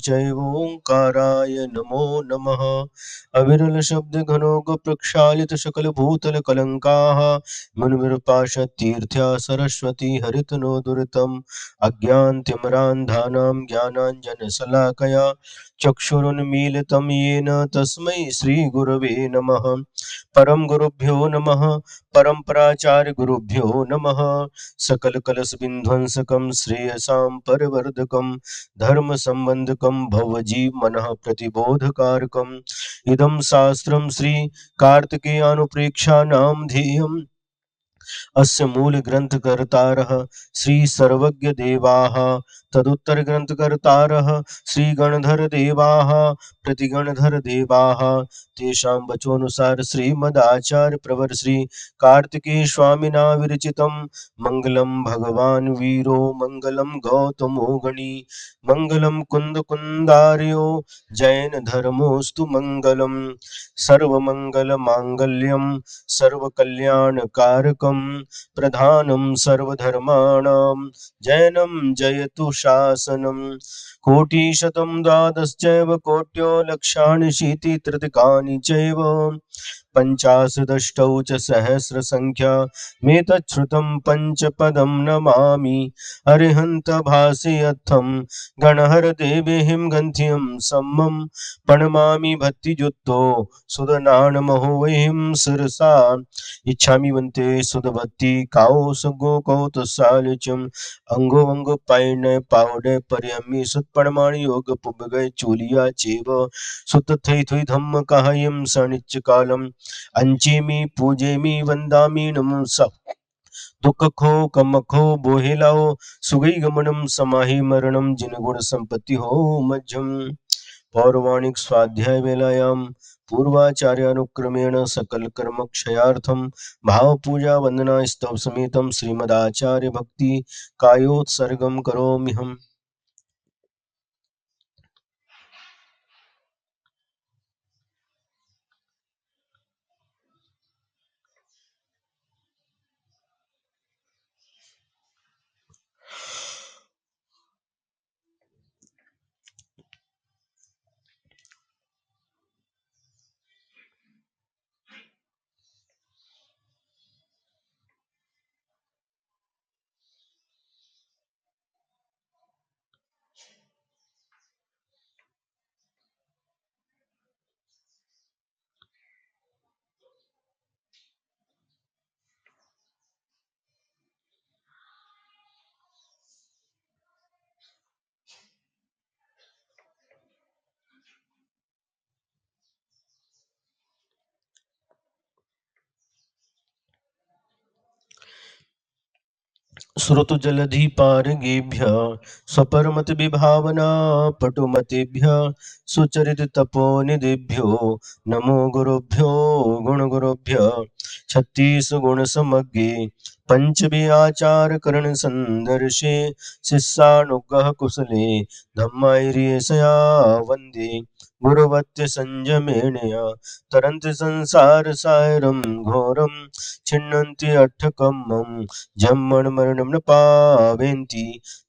चैव ओंकाराय नमो नमः। अविरल शब्द घनोग प्रक्षालित सकल भूतल कलंकाः मुनिर्पाशतीर्थ्या सरस्वती हरितनो दुरितम् अज्ञानतिमिरान्धानां ज्ञानाञ्जनशलाकया चक्षुरुन्मीलितं येन तस्मै श्रीगुरवे नमः। परम गुरुभ्यो नमः। परम्पराचार्य गुरुभ्यो नमः। सकल कलश विध्वंसकं श्रेयसां परिवर्धकं धर्म संबंधकं भवजीव मनः प्रतिबोधकारकम् इदं शास्त्रं श्री कार्तिकेयानुप्रेक्षाणां ध्येयम् अस्य मूल ग्रंथ कर्तारः श्री सर्वज्ञ देवाः तदुत्तर ग्रंथ कर्तारः श्री गणधर देवाः प्रतिगणधर देवाः तेषां वचोनुसार श्रीमदाचार्य प्रवर श्री कार्तिकेय स्वामिना विरचितं मंगलम भगवान वीरो मंगलम गौतमो गणी मंगलम कुंद कुंदार्यो जैन धर्मोस्तु मंगलम सर्वमंगल मांगल्यम सर्वकल्याणकारकं प्रधानं सर्वधर्माणां जैनं जयतु शासनं कोटिशतं द्वादशचैव कोट्यो लक्षाणि शीतित्रतिकानि चैव पञ्चाशदष्टौ च सहस्रसङ्ख्या मेतच्छ्रुतं पञ्चपदं नमामि अरिहन्त भासयत्थं गणहर देवीं गन्ध्यं सम्मं प्रणमामि भक्तियुक्तो सुदनानमहो वह्निं शिरसा इच्छामि वन्ते सुदभक्ति काओ सगो कौतसालचम अंगो अंगो पायने पावडे पर्यमी सुतपणमाणि योग पुबगय चूलिया चेव सुत थई थुई धम्म कायम सनिच्च कालम अंचेमी पूजेमी वंदामी नमो स दुख खो कम खो बोहिलाओ सुगई गमनम समाहि मरणम जिन गुण संपत्ति हो मध्यम पौर्वाणिक स्वाध्याय वेलायाम पूर्वाचार्यानुक्रमेण सकल कर्म क्षयार्थम भाव पूजा वंदना स्तव समेतम श्रीमदाचार्य भक्ति कायोत्सर्गम करोमि हम। श्रुत जलधि पारगेभ्य स्वपरमत विभावना पटुमतेभ्य सुचरित तपोनिधिभ्यो नमो गुरुभ्यो गुण गुरुभ्य छत्तीस गुण समग्गे पंचमे आचार करण संदर्शे शिष्यानुग्रह कुशले धम्मायर्यसया वंदे गुरुवत्य संयमेनया तरन्ति संसार सायरं घोरं छिन्नन्ति अट्ठकम्मं जम्मण मरणं न पावेन्ति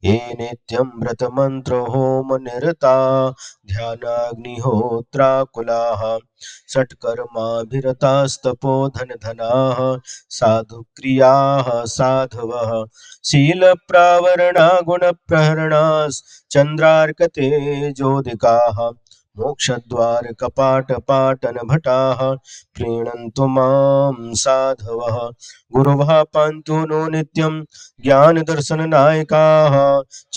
ये नित्यं व्रतमन्त्र होम निरता ध्यानाग्निहोत्राकुलाः षट्कर्माभिरतास्तपो धनाः साधुक्रियाः साधवः शीलप्रावरणा गुणप्रहरणाश्चन्द्रार्कतेजोदिकाः मोक्षद्वार कपाट पाटन भटाः प्रीणन्तु मां साधवः गुरुवः पान्तु नो नित्यं ज्ञानदर्शननायकाः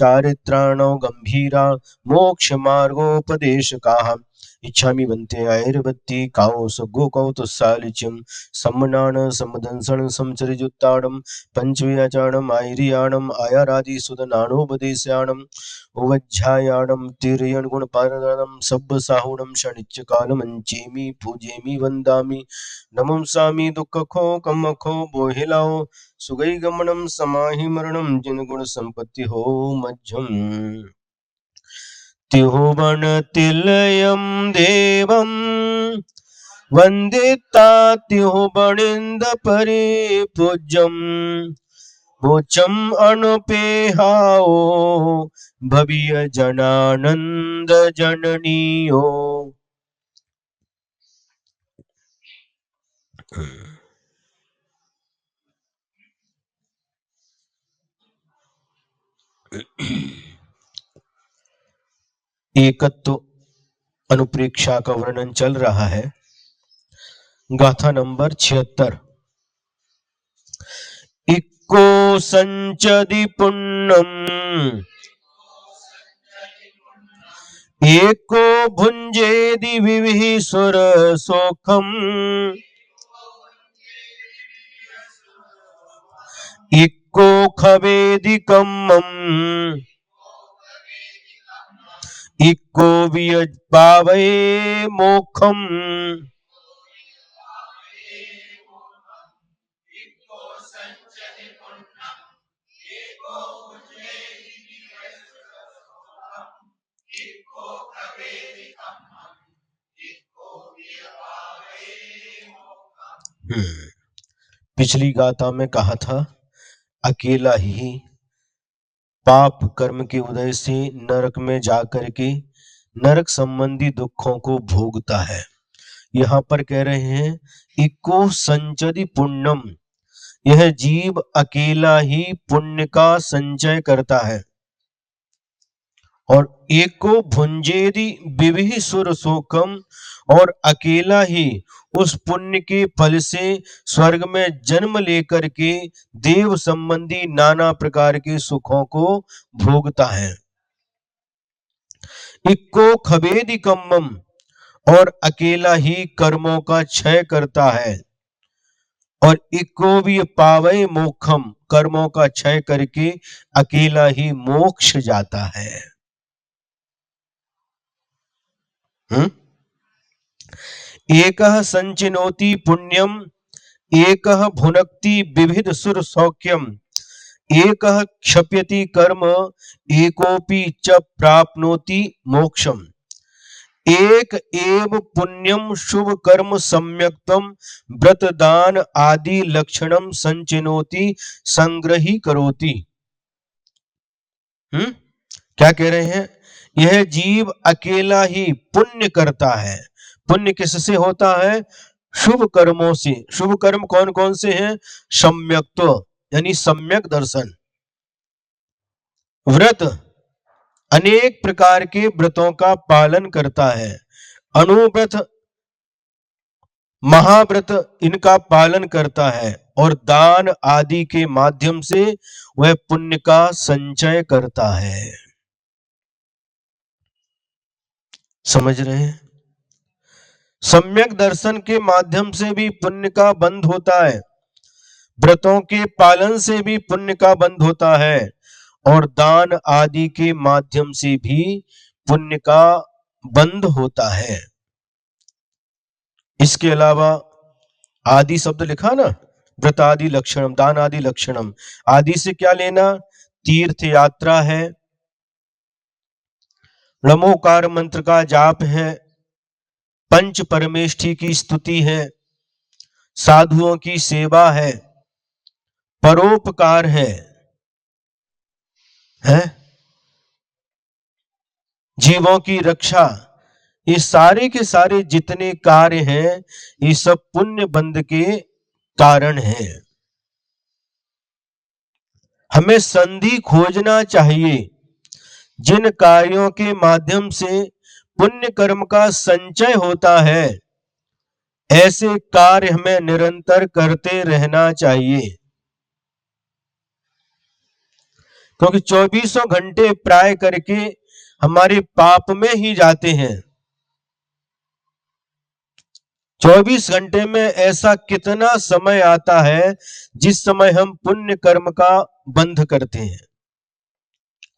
चारित्राणो गम्भीरा मोक्षमार्गोपदेशकाः इच्छामि वन्ते आयुर्वत्ति काओ सुगो कौतुसालिच्यं सम्मनान सम्मदंसनं समचरिजुत्ताडं पंचव्याचारणम् आयर्याणम् आयारादिसुदनानोपदेशाणम् उवज्झायाणं तिर्यन गुणपारणं सब्बसाहुणं शनिच्चकालमञ्चेमि पूजेमि वन्दामि नमंसामि दुःखखो कमखो बोहिलाओ सुगई गमनम समाहि मरणम जिन गुण संपत्ति हो मध्यम त्रिभुवन तिलयम देवम वंदिता त्रिभुवनेन्द्र परिपूज्यम मोचम अनुपेहाओ भविय जनानंद जननियो। एकत्व अनुप्रेक्षा का वर्णन चल रहा है। गाथा नंबर 76। इक्को संचदि पुण्यम एको भुंजेदि विविः सुर सोखम। इक्को खवेदि कम्मम इक्को वियज पावै मोक्षम। पिछली गाथा में कहा था अकेला ही पाप कर्म के उदय से नरक में जाकर के नरक संबंधी दुखों को भोगता है। यहाँ पर कह रहे हैं इको संचदि पुण्यम, यह जीव अकेला ही पुण्य का संचय करता है। और एको भुंजेदि विविः सुर शोकम, और अकेला ही उस पुण्य के फल से स्वर्ग में जन्म लेकर के देव संबंधी नाना प्रकार के सुखों को भोगता है। इक्को खवेदि कम्मम, और अकेला ही कर्मों का क्षय करता है। और इक्को भी पावै मोक्षम, कर्मों का क्षय करके अकेला ही मोक्ष जाता है। एकः संचिनोति पुण्यम एकः भुनक्ति विविध सुर सौख्यम। एकः क्षप्यति कर्म एकोपि च प्राप्नोति मोक्षम। एक एव पुण्यम शुभ कर्म सम्यक्तम व्रत दान आदि लक्षणम संचिनोति संग्रही करोति। क्या कह रहे हैं? यह जीव अकेला ही पुण्य करता है। पुण्य किससे होता है? शुभ कर्मों से। शुभ कर्म कौन कौन से हैं? सम्यक्त्व यानी सम्यक दर्शन, व्रत अनेक प्रकार के व्रतों का पालन करता है, अनुव्रत महाव्रत इनका पालन करता है, और दान आदि के माध्यम से वह पुण्य का संचय करता है। समझ रहे हैं? सम्यक दर्शन के माध्यम से भी पुण्य का बंध होता है, व्रतों के पालन से भी पुण्य का बंध होता है, और दान आदि के माध्यम से भी पुण्य का बंध होता है। इसके अलावा आदि शब्द लिखा ना, व्रत आदि लक्षणम, दान आदि लक्षणम। आदि से क्या लेना? तीर्थ यात्रा है, नमोकार मंत्र का जाप है, पंच परमेष्ठी की स्तुति है, साधुओं की सेवा है, परोपकार है, जीवों की रक्षा। ये सारे के सारे जितने कार्य हैं ये सब पुण्य बंध के कारण हैं। हमें संधि खोजना चाहिए जिन कार्यों के माध्यम से पुण्य कर्म का संचय होता है, ऐसे कार्य हमें निरंतर करते रहना चाहिए, क्योंकि 24 घंटे प्राय करके हमारे पाप में ही जाते हैं। 24 घंटे में ऐसा कितना समय आता है जिस समय हम पुण्य कर्म का बंध करते हैं?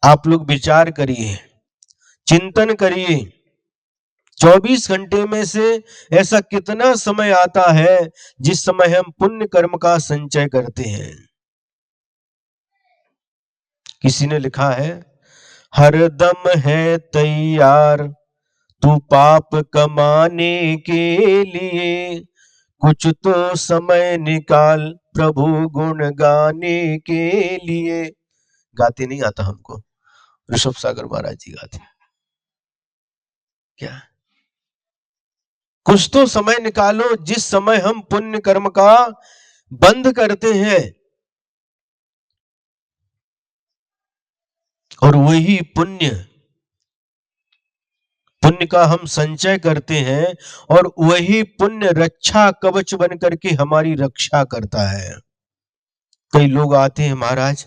आप लोग विचार करिए, चिंतन करिए। 24 घंटे में से ऐसा कितना समय आता है जिस समय हम पुण्य कर्म का संचय करते हैं? किसी ने लिखा है, हर दम है तैयार तू पाप कमाने के लिए, कुछ तो समय निकाल प्रभु गुण गाने के लिए। गाते नहीं आता हमको, ऋषभ सागर महाराज जी गाते। क्या कुछ तो समय निकालो जिस समय हम पुण्य कर्म का बंद करते हैं और वही पुण्य का हम संचय करते हैं और वही पुण्य रक्षा कवच बन करके हमारी रक्षा करता है। कई लोग आते हैं, महाराज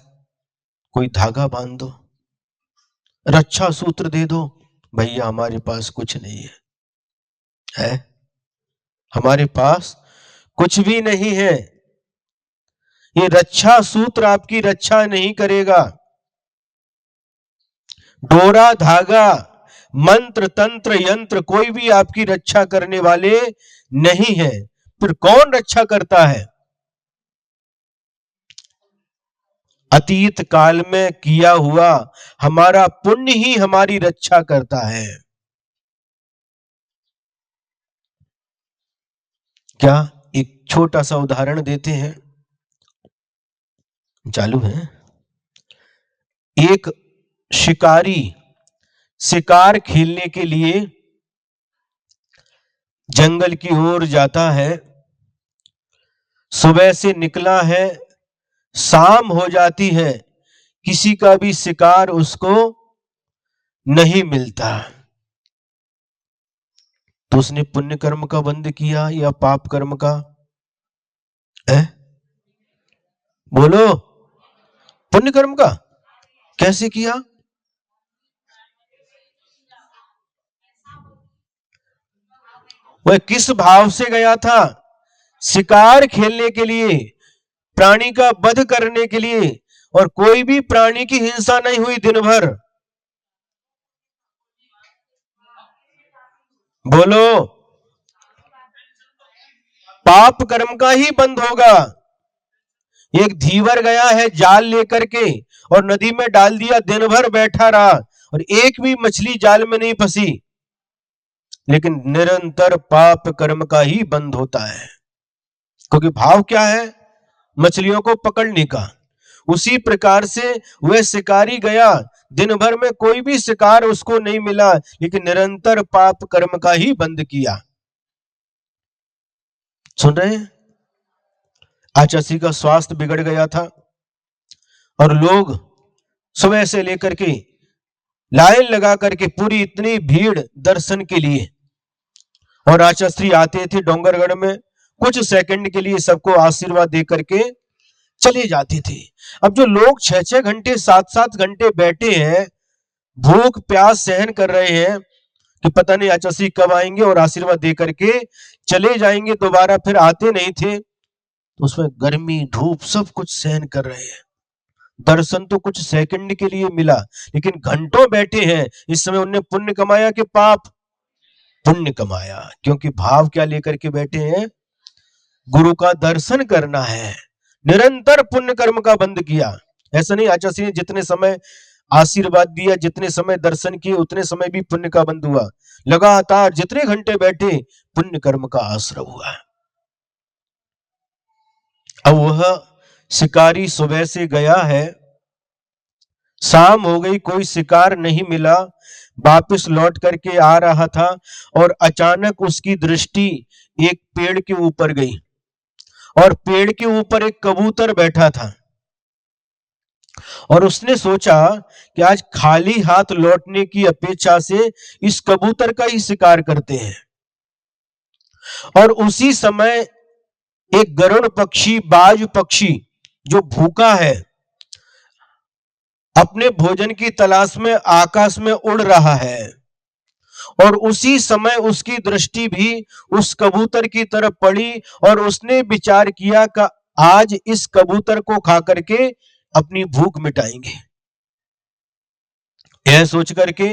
कोई धागा बांध दो, रक्षा सूत्र दे दो। भैया हमारे पास कुछ नहीं है, हमारे पास कुछ भी नहीं है। ये रक्षा सूत्र आपकी रक्षा नहीं करेगा। डोरा धागा मंत्र तंत्र यंत्र कोई भी आपकी रक्षा करने वाले नहीं है। फिर कौन रक्षा करता है? अतीत काल में किया हुआ हमारा पुण्य ही हमारी रक्षा करता है। क्या एक छोटा सा उदाहरण देते हैं, चालू है। एक शिकारी शिकार खेलने के लिए जंगल की ओर जाता है। सुबह से निकला है, शाम हो जाती है, किसी का भी शिकार उसको नहीं मिलता। तो उसने पुण्य कर्म का बंद किया या पाप कर्म का? है? बोलो, पुण्य कर्म का। कैसे किया? वह किस भाव से गया था? शिकार खेलने के लिए, प्राणी का वध करने के लिए, और कोई भी प्राणी की हिंसा नहीं हुई दिन भर। बोलो, पाप कर्म का ही बंद होगा। एक धीवर गया है जाल लेकर के और नदी में डाल दिया, दिन भर बैठा रहा और एक भी मछली जाल में नहीं फंसी, लेकिन निरंतर पाप कर्म का ही बंद होता है। क्योंकि भाव क्या है? मछलियों को पकड़ने का। उसी प्रकार से वह शिकारी गया, दिन भर में कोई भी शिकार उसको नहीं मिला, लेकिन निरंतर पाप कर्म का ही बंद किया। सुन रहे हैं? आचासी का स्वास्थ्य बिगड़ गया था और लोग सुबह से लेकर के लाइन लगा करके पूरी इतनी भीड़ दर्शन के लिए, और आचाश्री आते थे डोंगरगढ़ में, कुछ सेकंड के लिए सबको आशीर्वाद दे करके चले जाते थे। अब जो लोग 6-6 घंटे 7-7 घंटे बैठे हैं, भूख प्यास सहन कर रहे हैं कि पता नहीं आचासी कब आएंगे और आशीर्वाद दे करके चले जाएंगे, दोबारा फिर आते नहीं थे, तो उसमें गर्मी धूप सब कुछ सहन कर रहे हैं। दर्शन तो कुछ सेकंड के लिए मिला, लेकिन घंटों बैठे हैं। इस समय उन्हें पुण्य कमाया कि पाप? पुण्य कमाया। क्योंकि भाव क्या लेकर के बैठे हैं? गुरु का दर्शन करना है। निरंतर पुण्य कर्म का बंद किया। ऐसा नहीं आचार्य ने जितने समय आशीर्वाद दिया, जितने समय दर्शन किए, उतने समय भी पुण्य का बंद हुआ। लगातार जितने घंटे बैठे, पुण्य कर्म का आश्रय हुआ। अब वह शिकारी सुबह से गया है, शाम हो गई, कोई शिकार नहीं मिला, वापस लौट करके आ रहा था और अचानक उसकी दृष्टि एक पेड़ के ऊपर गई और पेड़ के ऊपर एक कबूतर बैठा था। और उसने सोचा कि आज खाली हाथ लौटने की अपेक्षा से इस कबूतर का ही शिकार करते हैं। और उसी समय एक गरुड़ पक्षी, बाज पक्षी जो भूखा है, अपने भोजन की तलाश में आकाश में उड़ रहा है, और उसी समय उसकी दृष्टि भी उस कबूतर की तरफ पड़ी और उसने विचार किया कि आज इस कबूतर को खा करके अपनी भूख मिटाएंगे। यह सोच करके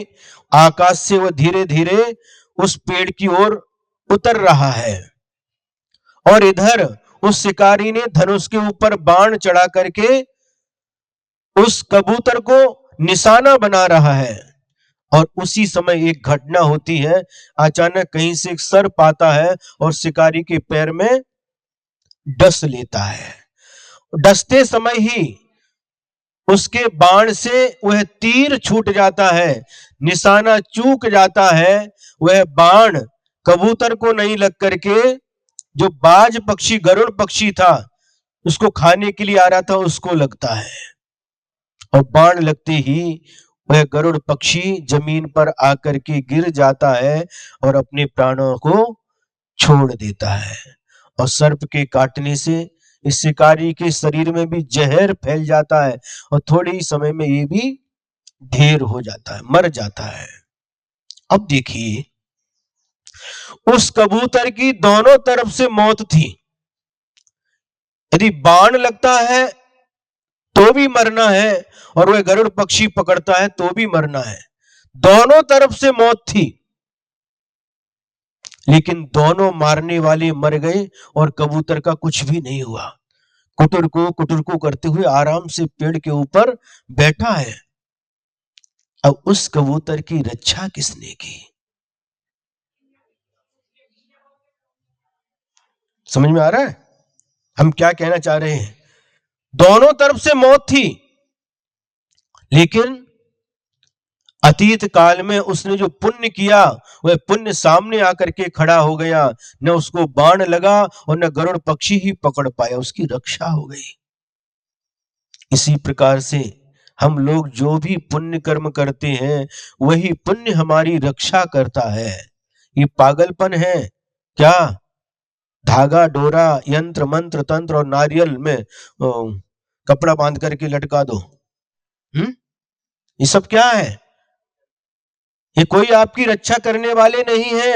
आकाश से वह धीरे धीरे उस पेड़ की ओर उतर रहा है, और इधर उस शिकारी ने धनुष के ऊपर बाण चढ़ा करके उस कबूतर को निशाना बना रहा है। और उसी समय एक घटना होती है, अचानक कहीं से एक सर्प आता है और शिकारी के पैर में डस लेता है। डसते समय ही उसके बाण से वह तीर छूट जाता है, निशाना चूक जाता है। वह बाण कबूतर को नहीं लग करके जो बाज पक्षी गरुड़ पक्षी था उसको खाने के लिए आ रहा था उसको लगता है, और बाण लगते ही वह गरुड़ पक्षी जमीन पर आकर के गिर जाता है और अपने प्राणों को छोड़ देता है। और सर्प के काटने से इस शिकारी के शरीर में भी जहर फैल जाता है और थोड़े ही समय में ये भी ढेर हो जाता है, मर जाता है। अब देखिए, उस कबूतर की दोनों तरफ से मौत थी। यदि बाण लगता है तो भी मरना है और वह गरुड़ पक्षी पकड़ता है तो भी मरना है, दोनों तरफ से मौत थी। लेकिन दोनों मारने वाले मर गए और कबूतर का कुछ भी नहीं हुआ। कुटुर को करते हुए आराम से पेड़ के ऊपर बैठा है। अब उस कबूतर की रक्षा किसने की? समझ में आ रहा है हम क्या कहना चाह रहे हैं? दोनों तरफ से मौत थी, लेकिन अतीत काल में उसने जो पुण्य किया वह पुण्य सामने आकर के खड़ा हो गया। न उसको बाण लगा और न गरुड़ पक्षी ही पकड़ पाया, उसकी रक्षा हो गई। इसी प्रकार से हम लोग जो भी पुण्य कर्म करते हैं वही पुण्य हमारी रक्षा करता है। ये पागलपन है क्या? धागा डोरा यंत्र मंत्र तंत्र और नारियल में कपड़ा बांध करके लटका दो, ये सब क्या है? ये कोई आपकी रक्षा करने वाले नहीं है।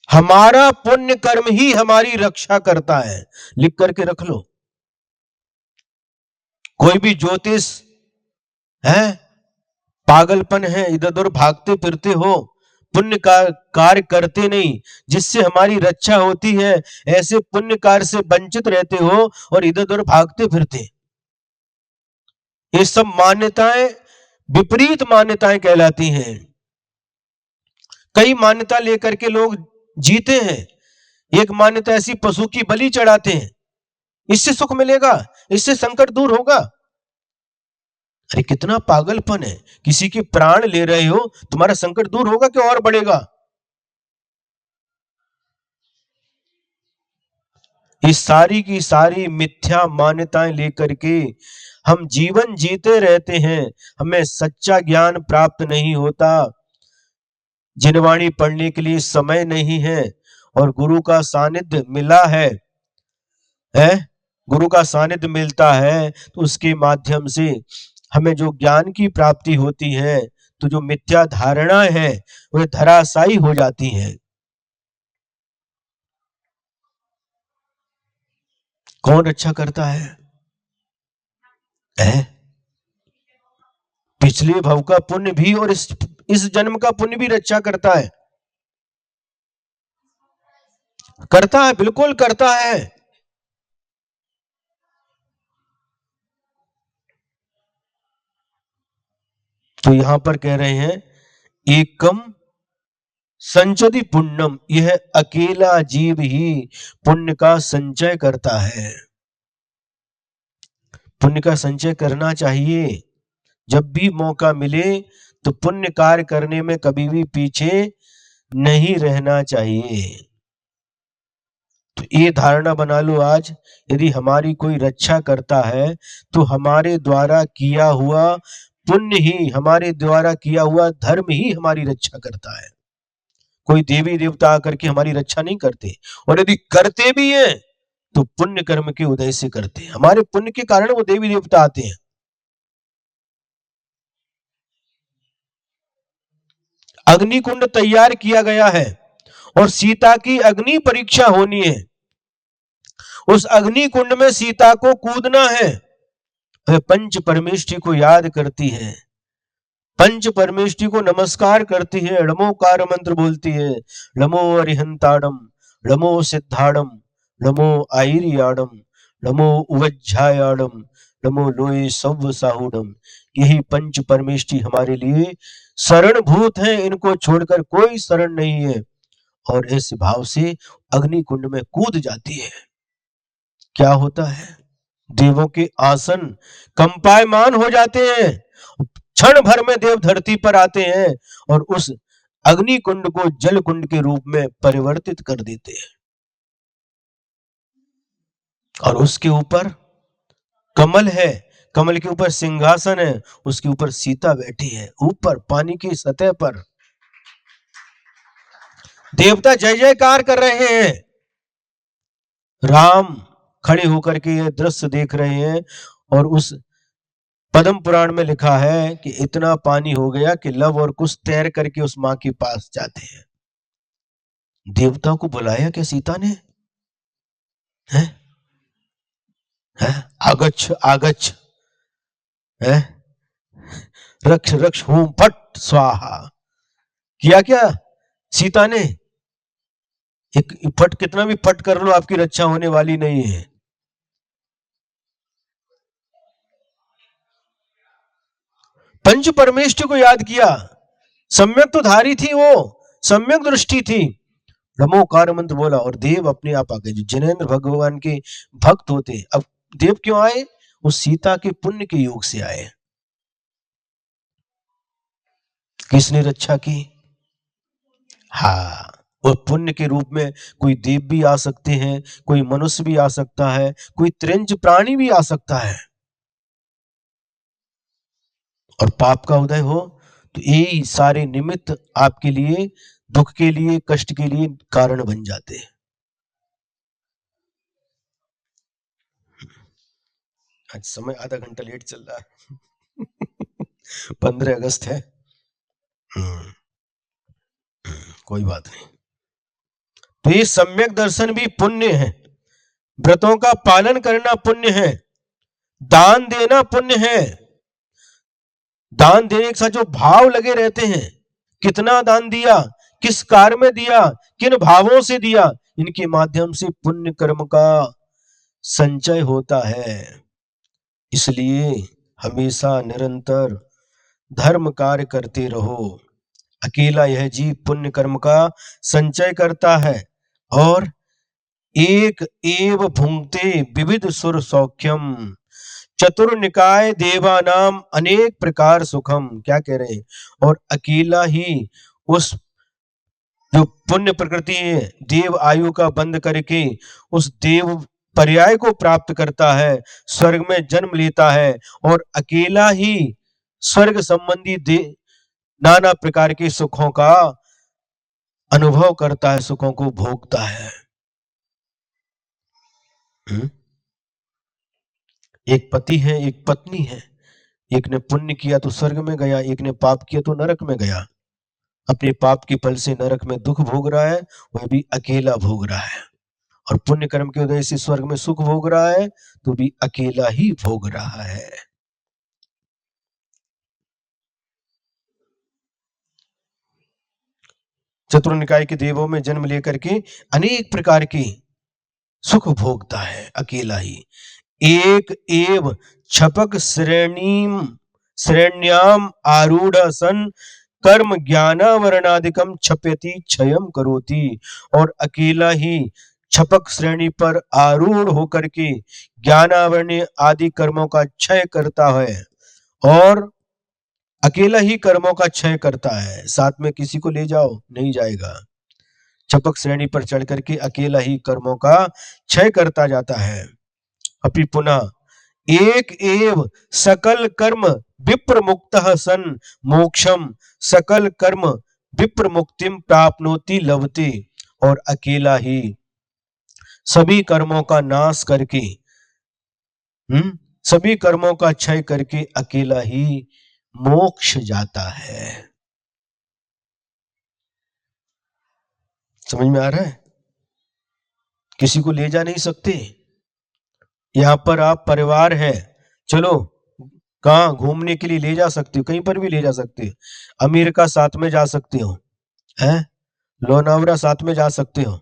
हमारा पुण्य कर्म ही हमारी रक्षा करता है, लिख करके रख लो। कोई भी ज्योतिष है पागलपन है, इधर उधर भागते फिरते हो, पुण्य का कार्य करते नहीं जिससे हमारी रक्षा होती है, ऐसे पुण्य कार्य से वंचित रहते हो और इधर उधर भागते फिरते। ये सब मान्यताएं विपरीत मान्यताएं कहलाती हैं। कई मान्यता लेकर के लोग जीते हैं। एक मान्यता ऐसी, पशु की बलि चढ़ाते हैं, इससे सुख मिलेगा, इससे संकट दूर होगा। अरे कितना पागलपन है, किसी के प्राण ले रहे हो, तुम्हारा संकट दूर होगा कि और बढ़ेगा? ये सारी की सारी मिथ्या मान्यताएं लेकर के हम जीवन जीते रहते हैं, हमें सच्चा ज्ञान प्राप्त नहीं होता। जिनवाणी पढ़ने के लिए समय नहीं है और गुरु का सानिध्य मिला है गुरु का सानिध्य मिलता है तो उसके माध्यम से हमें जो ज्ञान की प्राप्ति होती है, तो जो मिथ्या धारणा है वह धराशायी हो जाती है। कौन रक्षा करता है? पिछले भव का पुण्य भी और इस जन्म का पुण्य भी रक्षा करता है। करता है, बिल्कुल करता है। तो यहां पर कह रहे हैं एकम संचदि पुण्यम, यह अकेला जीव ही पुण्य का संचय करता है। पुण्य का संचय करना चाहिए, जब भी मौका मिले तो पुण्य कार्य करने में कभी भी पीछे नहीं रहना चाहिए। तो ये धारणा बना लो आज, यदि हमारी कोई रक्षा करता है तो हमारे द्वारा किया हुआ पुण्य ही, हमारे द्वारा किया हुआ धर्म ही हमारी रक्षा करता है। कोई देवी देवता आकर के हमारी रक्षा नहीं करते, और यदि करते भी हैं तो पुण्य कर्म के उदय से करते हैं। हमारे पुण्य के कारण वो देवी देवता आते हैं। अग्निकुंड तैयार किया गया है और सीता की अग्नि परीक्षा होनी है। उस अग्नि कुंड में सीता को कूदना है। वह पंच परमेष्ठी को याद करती है, पंच परमेष्ठी को नमस्कार करती है, णमोकार मंत्र बोलती है, नमो अरिहंताड़म, नमो सिद्धाड़म, नमो आईरियाड़म, नमो उवज्झायाड़म, नमो लोए सव्व साहुडम। यही पंच परमेष्ठी हमारे लिए शरण भूत है, इनको छोड़कर कोई शरण नहीं है। और इस भाव से अग्नि कुंड में कूद जाती है। क्या होता है? देवों के आसन कंपायमान हो जाते हैं। क्षण भर में देव धरती पर आते हैं और उस अग्नि कुंड को जल कुंड के रूप में परिवर्तित कर देते हैं। और उसके ऊपर कमल है, कमल के ऊपर सिंहासन है, उसके ऊपर सीता बैठी है, ऊपर पानी की सतह पर। देवता जय जयकार कर रहे हैं। राम खड़े होकर के ये दृश्य देख रहे हैं और उस पद्म पुराण में लिखा है कि इतना पानी हो गया कि लव और कुश तैर करके उस मां के पास जाते हैं। देवता को बुलाया क्या सीता ने? है? है? आगच्छ आगच्छ, है? रक्ष रक्ष होम फट स्वाहा। किया क्या सीता ने? एक फट, कितना भी फट कर लो आपकी रक्षा होने वाली नहीं है। पंच परमेष्टि को याद किया। सम्यक तो धारी थी वो, सम्यक दृष्टि थी। ब्रह्मोकार मंत्र बोला और देव अपने आप आ गए। जो जिनेंद्र भगवान के भक्त होते, अब देव क्यों आए? उस सीता के पुण्य के योग से आए। किसने रक्षा की? हाँ, और पुण्य के रूप में कोई देव भी आ सकते हैं, कोई मनुष्य भी आ सकता है, कोई त्रिंज प्राणी भी आ सकता है। और पाप का उदय हो तो यही सारे निमित्त आपके लिए दुख के लिए, कष्ट के लिए कारण बन जाते हैं। आज समय आधा घंटा लेट चल रहा है। 15 अगस्त है। कोई बात नहीं। तो ये सम्यक दर्शन भी पुण्य है, व्रतों का पालन करना पुण्य है, दान देना पुण्य है। दान देने के साथ जो भाव लगे रहते हैं, कितना दान दिया, किस कार्य में दिया, किन भावों से दिया, इनके माध्यम से पुण्य कर्म का संचय होता है। इसलिए हमेशा निरंतर धर्म कार्य करते रहो। अकेला यह जीव पुण्य कर्म का संचय करता है और एक एव भुंक्ते विविध सुर सौख्यम चतुर्निकाय देवानाम अनेक प्रकार सुखम। क्या कह रहे हैं? और अकेला ही उस जो पुण्य प्रकृति है, देव आयु का बंद करके उस देव पर्याय को प्राप्त करता है, स्वर्ग में जन्म लेता है और अकेला ही स्वर्ग संबंधी नाना प्रकार के सुखों का अनुभव करता है, सुखों को भोगता है। एक पति है, एक पत्नी है, एक ने पुण्य किया तो स्वर्ग में गया, एक ने पाप किया तो नरक में गया। अपने पाप के फल से नरक में दुख भोग रहा है, वह भी अकेला भोग रहा है। और पुण्य कर्म की वजह से स्वर्ग में सुख भोग रहा है तो भी अकेला ही भोग रहा है। चतुर्निकाय के देवों में जन्म लेकर के अनेक प्रकार के सुख भोगता है अकेला ही। एक एव छपक श्रेण्याम आरूढ़ सन कर्म ज्ञानावरणादिकम छप्यति क्षयम करोति। और अकेला ही छपक श्रेणी पर आरूढ़ होकर के ज्ञानावरण आदि कर्मों का क्षय करता है और अकेला ही कर्मों का क्षय करता है। साथ में किसी को ले जाओ, नहीं जाएगा। छपक श्रेणी पर चढ़ करके अकेला ही कर्मों का क्षय करता जाता है। अपि पुनः एक एव सकल कर्म विप्र मुक्तः सन मोक्षम सकल कर्म विप्र मुक्तिम प्राप्नोति लभते। और अकेला ही सभी कर्मों का नाश करके, सभी कर्मों का क्षय करके अकेला ही मोक्ष जाता है। समझ में आ रहा है? किसी को ले जा नहीं सकते। यहां पर आप परिवार है, चलो कहाँ घूमने के लिए ले जा सकते हो, कहीं पर भी ले जा सकते हो। अमेरिका साथ में जा सकते हो, हैं? लोनावला साथ में जा सकते हो,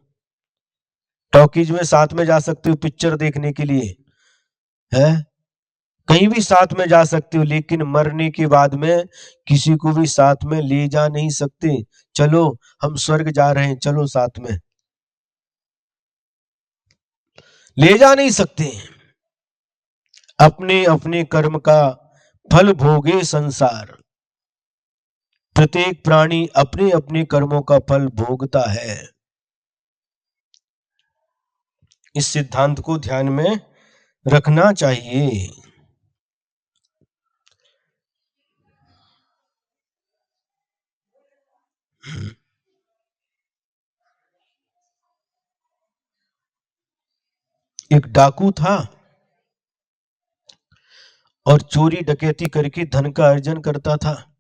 टॉकीज में साथ में जा सकते हो पिक्चर देखने के लिए, है? कहीं भी साथ में जा सकते हो, लेकिन मरने के बाद में किसी को भी साथ में ले जा नहीं सकते। चलो हम स्वर्ग जा रहे हैं, चलो साथ में, ले जा नहीं सकते। अपने अपने कर्म का फल भोगे संसार। प्रत्येक प्राणी अपने अपने कर्मों का फल भोगता है। इस सिद्धांत को ध्यान में रखना चाहिए। एक डाकू था और चोरी डकैती करके धन का अर्जन करता था,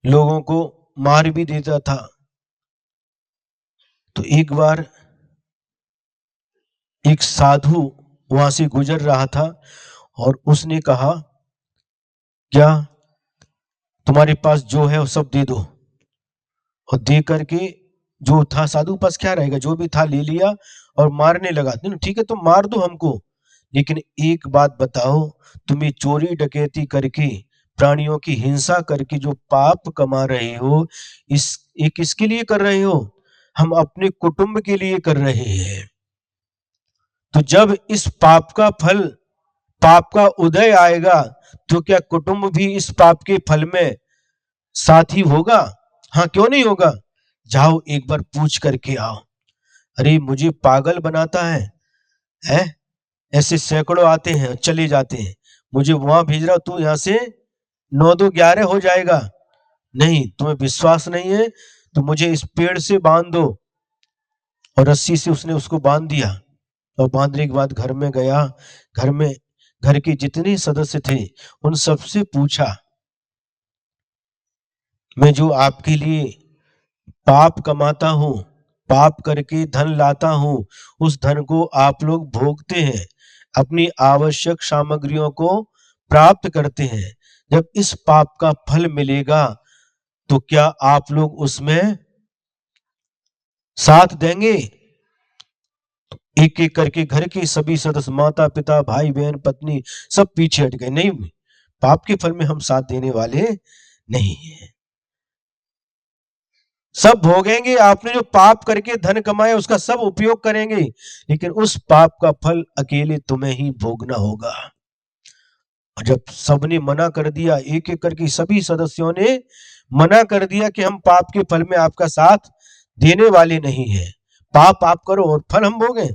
लोगों को मार भी देता था। तो एक बार एक साधु वहां से गुजर रहा था और उसने कहा, क्या तुम्हारे पास जो है वो सब दे दो। और दे करके, जो था साधु पास क्या रहेगा, जो भी था ले लिया और मारने लगा। ठीक है तुम मार दो हमको, लेकिन एक बात बताओ, तुम्हें चोरी डकैती करके, प्राणियों की हिंसा करके जो पाप कमा रहे हो, इस ये किसके लिए कर रहे हो? हम अपने कुटुंब के लिए कर रहे हैं। तो जब इस पाप का उदय आएगा, तो क्या कुटुंब भी इस पाप के फल में साथी होगा? हाँ, क्यों नहीं होगा? जाओ एक बार पूछ करके आओ। अरे मुझे पागल बनाता है? ऐसे सैकड़ों आते हैं चले जाते हैं, मुझे वहां भेज रहा, तू यहाँ से 9 2 11 हो जाएगा। नहीं, तुम्हें विश्वास नहीं है तो मुझे इस पेड़ से बांध दो। और रस्सी से उसने उसको बांध दिया। और बांधने के बाद घर में गया, घर में घर के जितने सदस्य थे उन सबसे पूछा, मैं जो आपके लिए पाप कमाता हूँ, पाप करके धन लाता हूँ, उस धन को आप लोग भोगते हैं, अपनी आवश्यक सामग्रियों को प्राप्त करते हैं। जब इस पाप का फल मिलेगा तो क्या आप लोग उसमें साथ देंगे? एक एक करके घर के सभी सदस्य, माता पिता भाई बहन पत्नी, सब पीछे हट गए। नहीं, पाप के फल में हम साथ देने वाले नहीं है। सब भोगेंगे, आपने जो पाप करके धन कमाया उसका सब उपयोग करेंगे, लेकिन उस पाप का फल अकेले तुम्हें ही भोगना होगा। और जब सबने मना कर दिया, एक एक करके सभी सदस्यों ने मना कर दिया कि हम पाप के फल में आपका साथ देने वाले नहीं हैं, पाप आप करो और फल हम भोगें।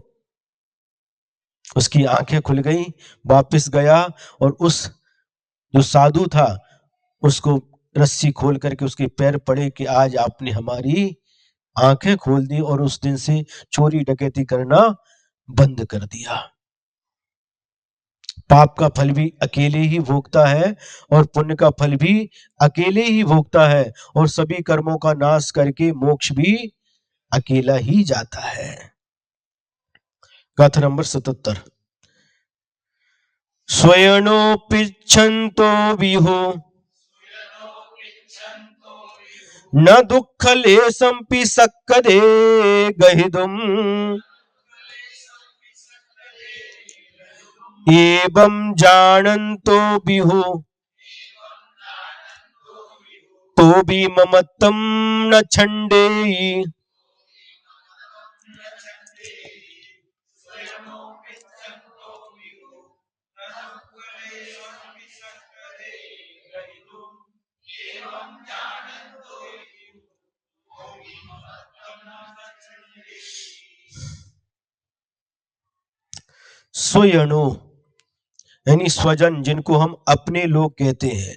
उसकी आंखें खुल गई, वापस गया और उस जो साधु था उसको रस्सी खोल करके उसके पैर पड़े कि आज आपने हमारी आंखें खोल दी, और उस दिन से चोरी डकैती करना बंद कर दिया। पाप का फल भी अकेले ही भोगता है और पुण्य का फल भी अकेले ही भोगता है, और सभी कर्मों का नाश करके मोक्ष भी अकेला ही जाता है। गाथा नंबर 77। स्वयनोपिच्छन्तो विहु न दुःख लेशंपि सक्कदे गहिदुम एवं जानन्तो विहु तो भी ममत्तम न छंडेयि। स्वयनो यानी स्वजन, जिनको हम अपने लोग कहते हैं,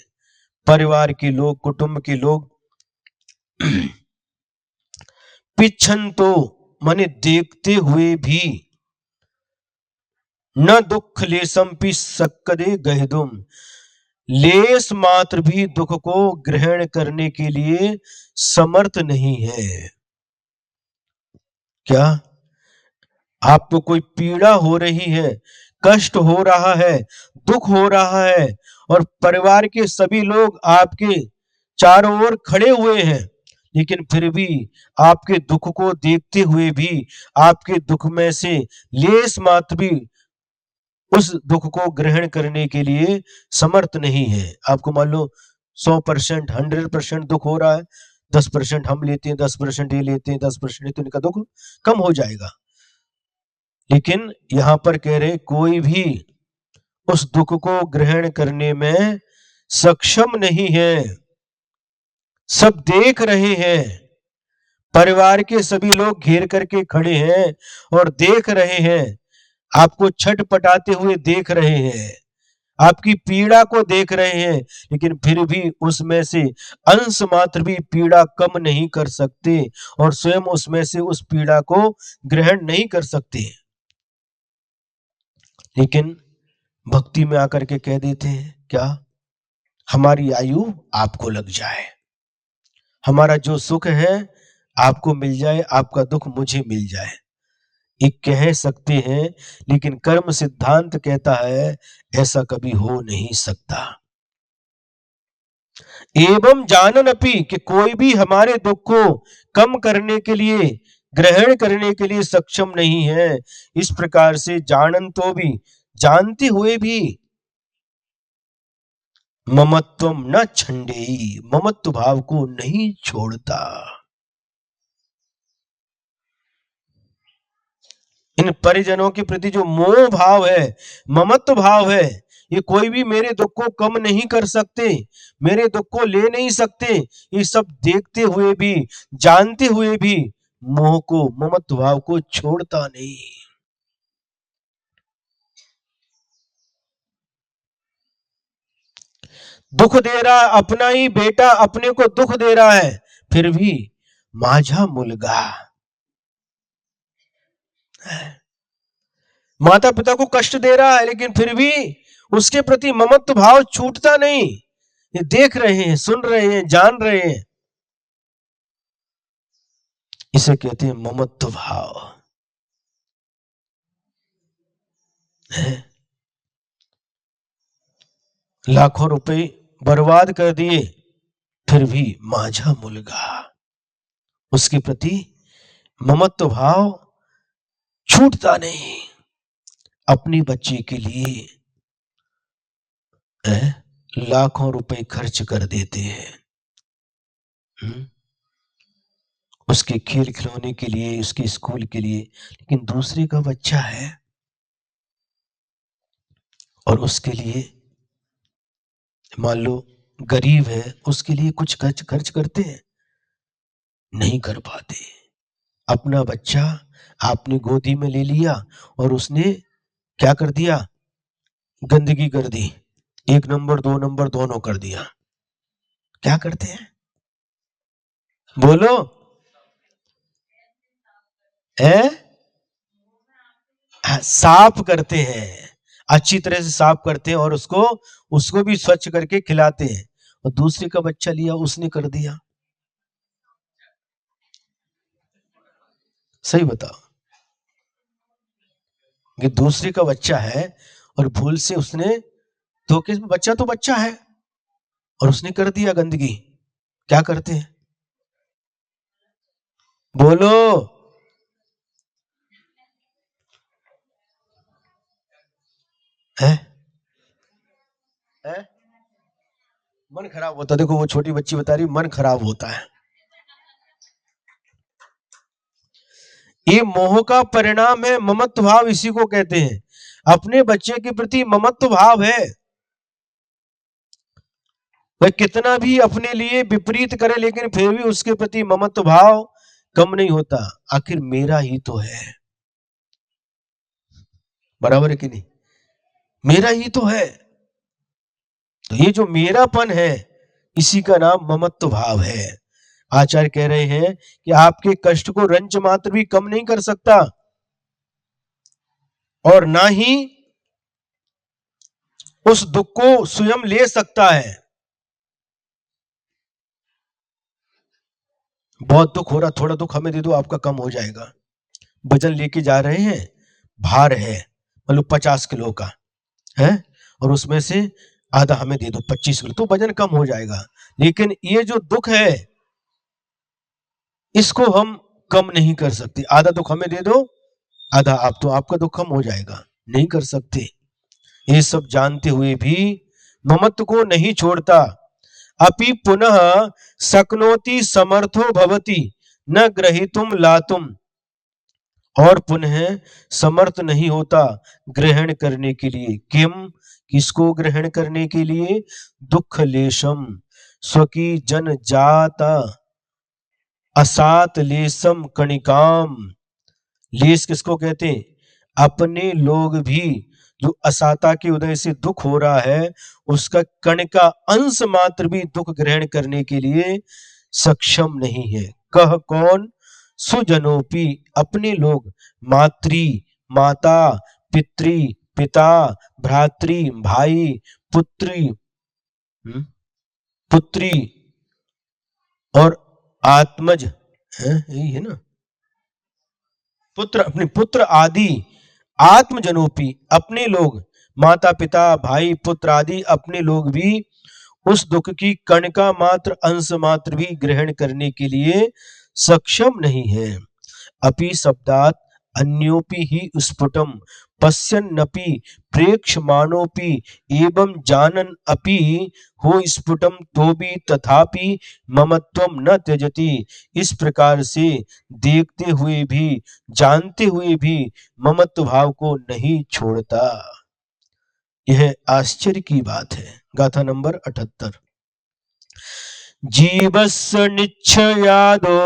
परिवार के लोग, कुटुंब के लोग। पिछन तो माने देखते हुए भी, न दुख लेसम पी सक्कदे गहदुम, लेस मात्र भी दुख को ग्रहण करने के लिए समर्थ नहीं है। क्या आपको कोई पीड़ा हो रही है, कष्ट हो रहा है, दुख हो रहा है, और परिवार के सभी लोग आपके चारों ओर खड़े हुए हैं, लेकिन फिर भी आपके दुख को देखते हुए भी आपके दुख में से लेस मात्र भी उस दुख को ग्रहण करने के लिए समर्थ नहीं है। आपको मान लो 100%, 100% दुख हो रहा है, 10% हम लेते हैं, 10% ये लेते हैं, 10% तो इनका दुख कम हो जाएगा। लेकिन यहाँ पर कह रहे कोई भी उस दुख को ग्रहण करने में सक्षम नहीं है। सब देख रहे हैं, परिवार के सभी लोग घेर करके खड़े हैं और देख रहे हैं, आपको छटपटाते हुए देख रहे हैं, आपकी पीड़ा को देख रहे हैं, लेकिन फिर भी उसमें से अंश मात्र भी पीड़ा कम नहीं कर सकते और स्वयं उसमें से उस पीड़ा को ग्रहण नहीं कर सकते। लेकिन भक्ति में आकर के कह देते हैं क्या, हमारी आयु आपको लग जाए, हमारा जो सुख है आपको मिल जाए, आपका दुख मुझे मिल जाए। एक कह सकते हैं, लेकिन कर्म सिद्धांत कहता है ऐसा कभी हो नहीं सकता। एवं जानन अपि, कि कोई भी हमारे दुख को कम करने के लिए, ग्रहण करने के लिए सक्षम नहीं है। इस प्रकार से जानन तो भी, जानते हुए भी, ममत्वम न छंडेई, ममत्व भाव को नहीं छोड़ता। इन परिजनों के प्रति जो मोह भाव है, ममत्व भाव है, ये कोई भी मेरे दुख को कम नहीं कर सकते, मेरे दुख को ले नहीं सकते। ये सब देखते हुए भी, जानते हुए भी मोह को, ममत्व भाव को छोड़ता नहीं। दुख दे रहा, अपना ही बेटा अपने को दुख दे रहा है, फिर भी माझा मुलगा, माता पिता को कष्ट दे रहा है, लेकिन फिर भी उसके प्रति ममत्व भाव छूटता नहीं। ये देख रहे हैं, सुन रहे हैं, जान रहे हैं, इसे कहते हैं ममत्व भाव है। लाखों रुपए बर्बाद कर दिए, फिर भी माझा मुलगा, उसके प्रति ममत्व भाव छूटता नहीं। अपनी बच्ची के लिए लाखों रुपए खर्च कर देते हैं, उसके खेल खिलौने के लिए, उसके स्कूल के लिए, लेकिन दूसरे का बच्चा है और उसके लिए मान लो गरीब है, उसके लिए कुछ खर्च खर्च करते हैं, नहीं कर पाते। अपना बच्चा आपने गोदी में ले लिया और उसने क्या कर दिया, गंदगी कर दी, 1 नंबर 2 नंबर दोनों कर दिया। क्या करते हैं, बोलो, है? साफ करते हैं, अच्छी तरह से साफ करते हैं और उसको उसको भी स्वच्छ करके खिलाते हैं। और दूसरे का बच्चा लिया, उसने कर दिया। सही बताओ कि दूसरे का बच्चा है और भूल से उसने, तो किस, बच्चा तो बच्चा है और उसने कर दिया गंदगी, क्या करते हैं, बोलो, है? है? मन खराब होता। देखो वो छोटी बच्ची बता रही, मन खराब होता है। ये मोह का परिणाम है, ममत्व भाव इसी को कहते हैं। अपने बच्चे के प्रति ममत्व भाव है, वह कितना भी अपने लिए विपरीत करे, लेकिन फिर भी उसके प्रति ममत्व भाव कम नहीं होता। आखिर मेरा ही तो है, बराबर है कि नहीं, मेरा ही तो है। तो ये जो मेरापन है, इसी का नाम ममत्व भाव है। आचार्य कह रहे हैं कि आपके कष्ट को रंच मात्र भी कम नहीं कर सकता और ना ही उस दुख को स्वयं ले सकता है। बहुत दुख हो रहा, थोड़ा दुख हमें दे दो, आपका कम हो जाएगा। वजन लेके जा रहे हैं, भार है मतलब 50 किलो का है, और उसमें से आधा हमें दे दो 25 किलो, तो वजन कम हो जाएगा। लेकिन ये जो दुख है, इसको हम कम नहीं कर सकते। आधा दुख हमें दे दो, आधा आप, तो आपका दुख कम हो जाएगा, नहीं कर सकते। ये सब जानते हुए भी ममत्व को नहीं छोड़ता। अपि पुनः शक्नोति समर्थो भवति न ग्रहीतुम लातुम, और पुनः समर्थ नहीं होता ग्रहण करने के लिए। किम, किसको ग्रहण करने के लिए? दुख लेशम स्वकी जन जाता असात लेसम कणिकाम। लेस किसको कहते हैं? अपने लोग भी जो असाता के उदय से दुख हो रहा है उसका कण का अंश मात्र भी दुख ग्रहण करने के लिए सक्षम नहीं है। कह कौन? सुजनोपी, अपने लोग, मातृ, माता, पितृ, पिता, भ्रातृ, भाई, पुत्री, पुत्री और आत्मज है, यही है ना, पुत्र, अपने पुत्र आदि, आत्मजनोपी, अपने लोग, माता पिता भाई पुत्र आदि अपने लोग भी उस दुख की कण का मात्र अंश मात्र भी ग्रहण करने के लिए सक्षम नहीं है। अपि शब्दात अन्योपि ही स्फुटम पश्यन्नपि प्रेक्षमाणोपि एवं जानन अपि हो स्फुटम तो भी तथापि ममत्वम न त्यजति। इस प्रकार से देखते हुए भी जानते हुए भी ममत्व भाव को नहीं छोड़ता। यह आश्चर्य की बात है। गाथा नंबर 78। जीवस्य निश्चयादो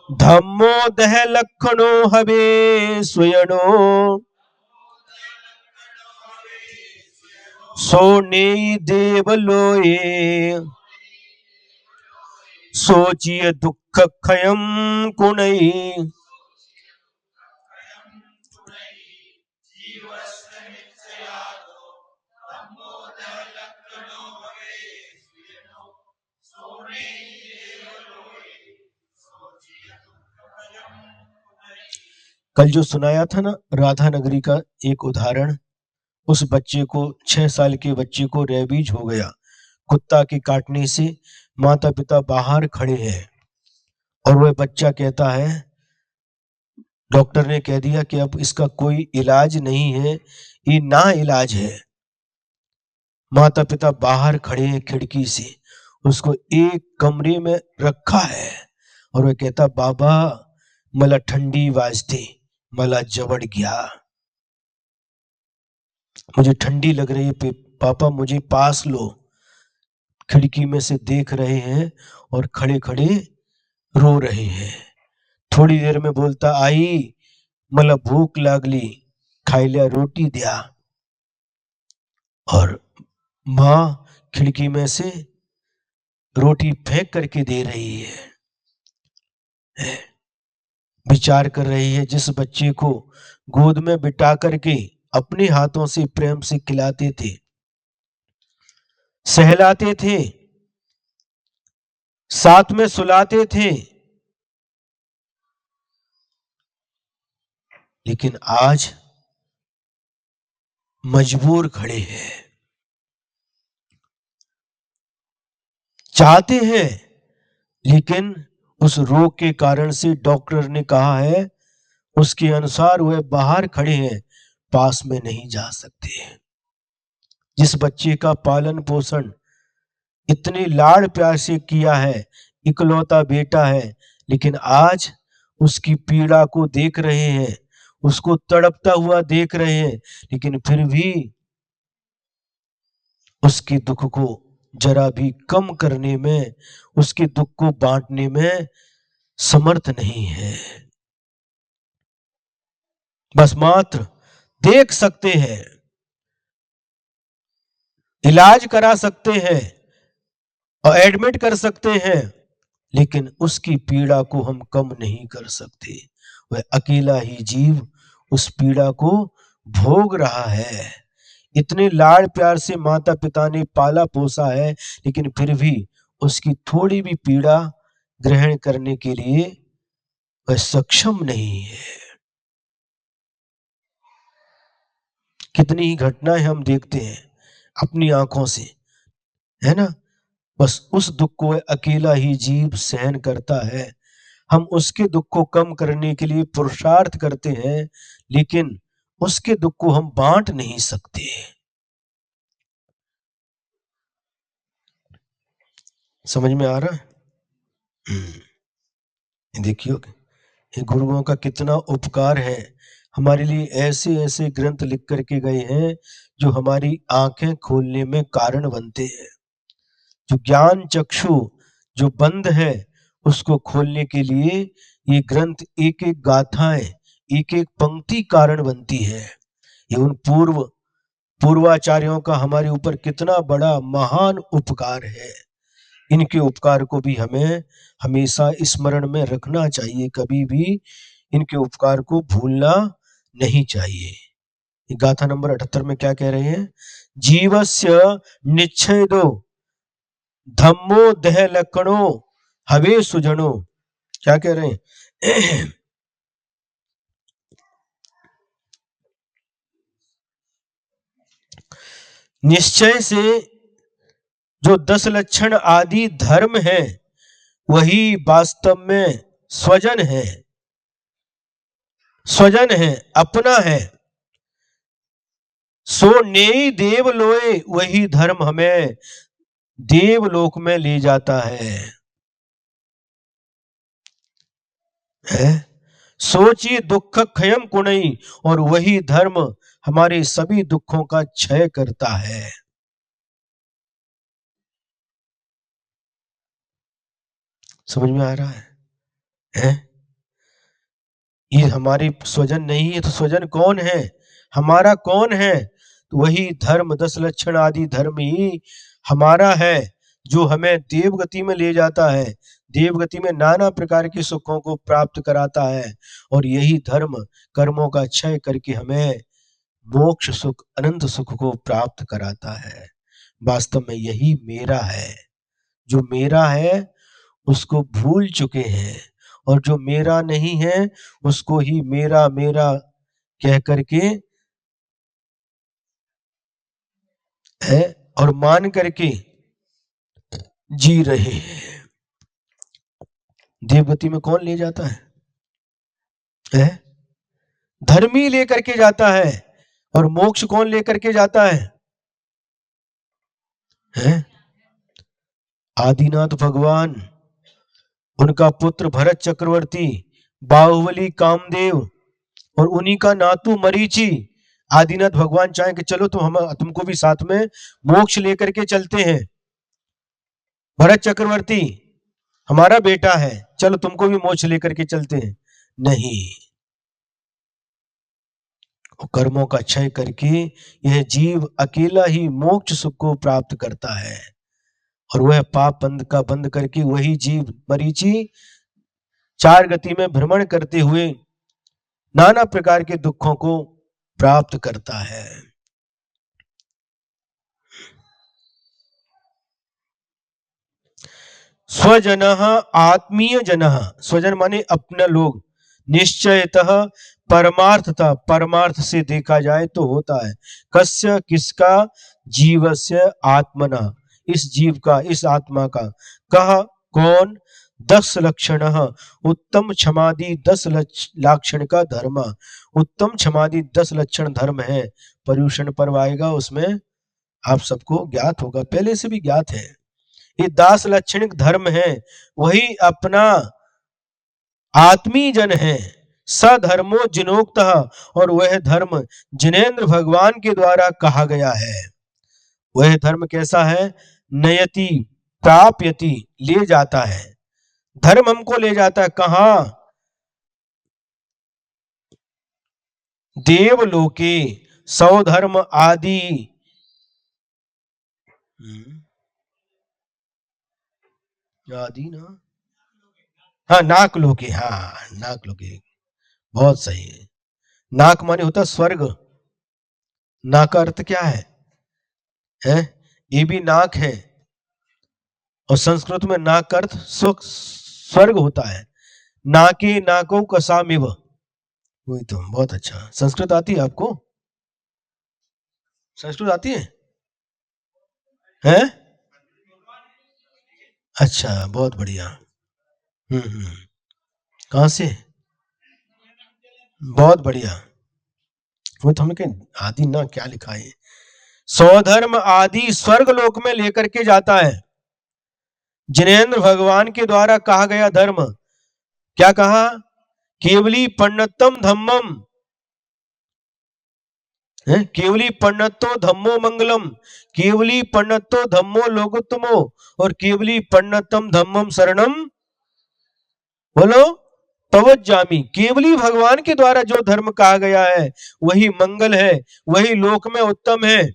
धम्मो दह लक्षणो हवे स्वयनो सोने देवलोये सोचिय दुख खयम कुणई। कल जो सुनाया था ना राधा नगरी का एक उदाहरण, उस बच्चे को 6 साल के बच्चे को रेबीज हो गया कुत्ता के काटने से। माता पिता बाहर खड़े हैं और वह बच्चा कहता है, डॉक्टर ने कह दिया कि अब इसका कोई इलाज नहीं है, ये ना इलाज है। माता पिता बाहर खड़े हैं खिड़की से, उसको एक कमरे में रखा है और वह कहता, बाबा मला ठंडी वाजते, मला जवड़ गया, मुझे ठंडी लग रही है पापा, मुझे पास लो। खिड़की में से देख रहे हैं और खड़े खड़े रो रहे हैं। थोड़ी देर में बोलता, आई मला भूख लागली, खाइल्या रोटी दिया। और माँ खिड़की में से रोटी फेंक करके दे रही है। विचार कर रही है, जिस बच्चे को गोद में बिठा करके अपने हाथों से प्रेम से खिलाते थे, सहलाते थे, साथ में सुलाते थे, लेकिन आज मजबूर खड़े हैं। चाहते हैं लेकिन उस रोग के कारण से डॉक्टर ने कहा है उसके अनुसार वह बाहर खड़े हैं, पास में नहीं जा सकते। जिस बच्चे का पालन पोषण इतने लाड़ प्यार से किया है, इकलौता बेटा है, लेकिन आज उसकी पीड़ा को देख रहे हैं, उसको तड़पता हुआ देख रहे हैं, लेकिन फिर भी उसके दुख को जरा भी कम करने में, उसके दुख को बांटने में समर्थ नहीं है। बस मात्र देख सकते हैं, इलाज करा सकते हैं और एडमिट कर सकते हैं, लेकिन उसकी पीड़ा को हम कम नहीं कर सकते। वह अकेला ही जीव उस पीड़ा को भोग रहा है। इतने लाड़ प्यार से माता पिता ने पाला पोसा है, लेकिन फिर भी उसकी थोड़ी भी पीड़ा ग्रहण करने के लिए वह सक्षम नहीं है। कितनी ही घटनाएं हम देखते हैं अपनी आंखों से, है ना। बस उस दुख को अकेला ही जीव सहन करता है। हम उसके दुख को कम करने के लिए पुरुषार्थ करते हैं, लेकिन उसके दुख को हम बांट नहीं सकते। समझ में आ रहा है? देखियो ये गुरुओं का कितना उपकार है, हमारे लिए ऐसे ऐसे ग्रंथ लिख करके गए हैं जो हमारी आंखें खोलने में कारण बनते हैं। जो ज्ञान चक्षु जो बंद है उसको खोलने के लिए ये ग्रंथ एक एक गाथाएं एक एक पंक्ति कारण बनती है। ये उन पूर्वाचार्यों का हमारे ऊपर कितना बड़ा महान उपकार है। इनके उपकार को भी हमें हमेशा स्मरण में रखना चाहिए, कभी भी इनके उपकार को भूलना नहीं चाहिए। गाथा नंबर 78 में क्या कह रहे हैं? जीवस्य निच्छेदो धम्मो देह लक्षणो हवे सुजनो। क्या कह रहे हैं? निश्चय से जो 10 लक्षण आदि धर्म है वही वास्तव में स्वजन है, स्वजन है, अपना है। सो नेई देव लोए, वही धर्म हमें देवलोक में ले जाता है? सोचिए दुख क्षयम कुणई, और वही धर्म हमारे सभी दुखों का क्षय करता है। समझ में आ रहा है? ये हमारे स्वजन नहीं है तो स्वजन कौन है? हमारा कौन है? तो वही धर्म 10 लक्षण आदि धर्म ही हमारा है जो हमें देवगति में ले जाता है, देवगति में नाना प्रकार के सुखों को प्राप्त कराता है। और यही धर्म कर्मों का क्षय करके हमें मोक्ष सुख अनंत सुख को प्राप्त कराता है। वास्तव में यही मेरा है। जो मेरा है उसको भूल चुके हैं, और जो मेरा नहीं है उसको ही मेरा मेरा कह करके है और मान करके जी रहे हैं। देवगति में कौन ले जाता है? धर्मी लेकर के जाता है। और मोक्ष कौन लेकर के जाता है? आदिनाथ भगवान, उनका पुत्र भरत चक्रवर्ती, बाहुबली कामदेव, और उन्हीं का नातू मरीचि। आदिनाथ भगवान चाहे कि चलो तुम हम तुमको भी साथ में मोक्ष लेकर के चलते हैं। भरत चक्रवर्ती हमारा बेटा है, चलो तुमको भी मोक्ष लेकर के चलते हैं। नहीं, कर्मों का क्षय करके यह जीव अकेला ही मोक्ष सुख को प्राप्त करता है। और वह पाप बंद का बंद करके वही जीव मरीचि 4 गति में भ्रमण करते हुए नाना प्रकार के दुखों को प्राप्त करता है। स्वजन आत्मीय जन, स्वजन माने अपना लोग, निश्चयतः परमार्थता, परमार्थ से देखा जाए तो होता है कस्य किसका, जीवस्य आत्मना, इस जीव का, इस आत्मा का, कह कौन, 10 लक्षण, उत्तम क्षमादि 10 लाक्षण का धर्म, उत्तम क्षमादि 10 लक्षण धर्म है। पर्यूषण पर्व आएगा, उसमें आप सबको ज्ञात होगा, पहले से भी ज्ञात है। ये 10 लक्षणिक धर्म है, वही अपना आत्मी जन है। सधर्मो जिनोक्त, और वह धर्म जिनेन्द्र भगवान के द्वारा कहा गया है। वह धर्म कैसा है? नयति प्राप्यति, ले जाता है। धर्म हमको ले जाता है कहा? देवलोके, 100 धर्म आदि। आदि ना, हाँ नाक लोके, हाँ नाक लोके, बहुत सही है। नाक माने होता स्वर्ग। नाक का अर्थ क्या है? ये भी नाक है, और संस्कृत में नाक का अर्थ स्वर्ग होता है। नाके नाको कसामिव, वही तो। बहुत अच्छा, संस्कृत आती है आपको? संस्कृत आती है? अच्छा, बहुत बढ़िया। हम्म। कहाँ से? बहुत बढ़िया। वो तो हमें कहीं आदि ना क्या लिखा है, स्वधर्म आदि स्वर्ग लोक में लेकर के जाता है। जिनेन्द्र भगवान के द्वारा कहा गया धर्म, क्या कहा, केवली पण्णतम धम्मम, केवली पण्णतो धम्मो मंगलम, केवली पण्णतो धम्मो लोकोत्तमो, और केवली पण्णतम धम्मम शरणम, बोलो, पवज्जामि। केवली भगवान के द्वारा जो धर्म कहा गया है वही मंगल है, वही लोक में उत्तम है,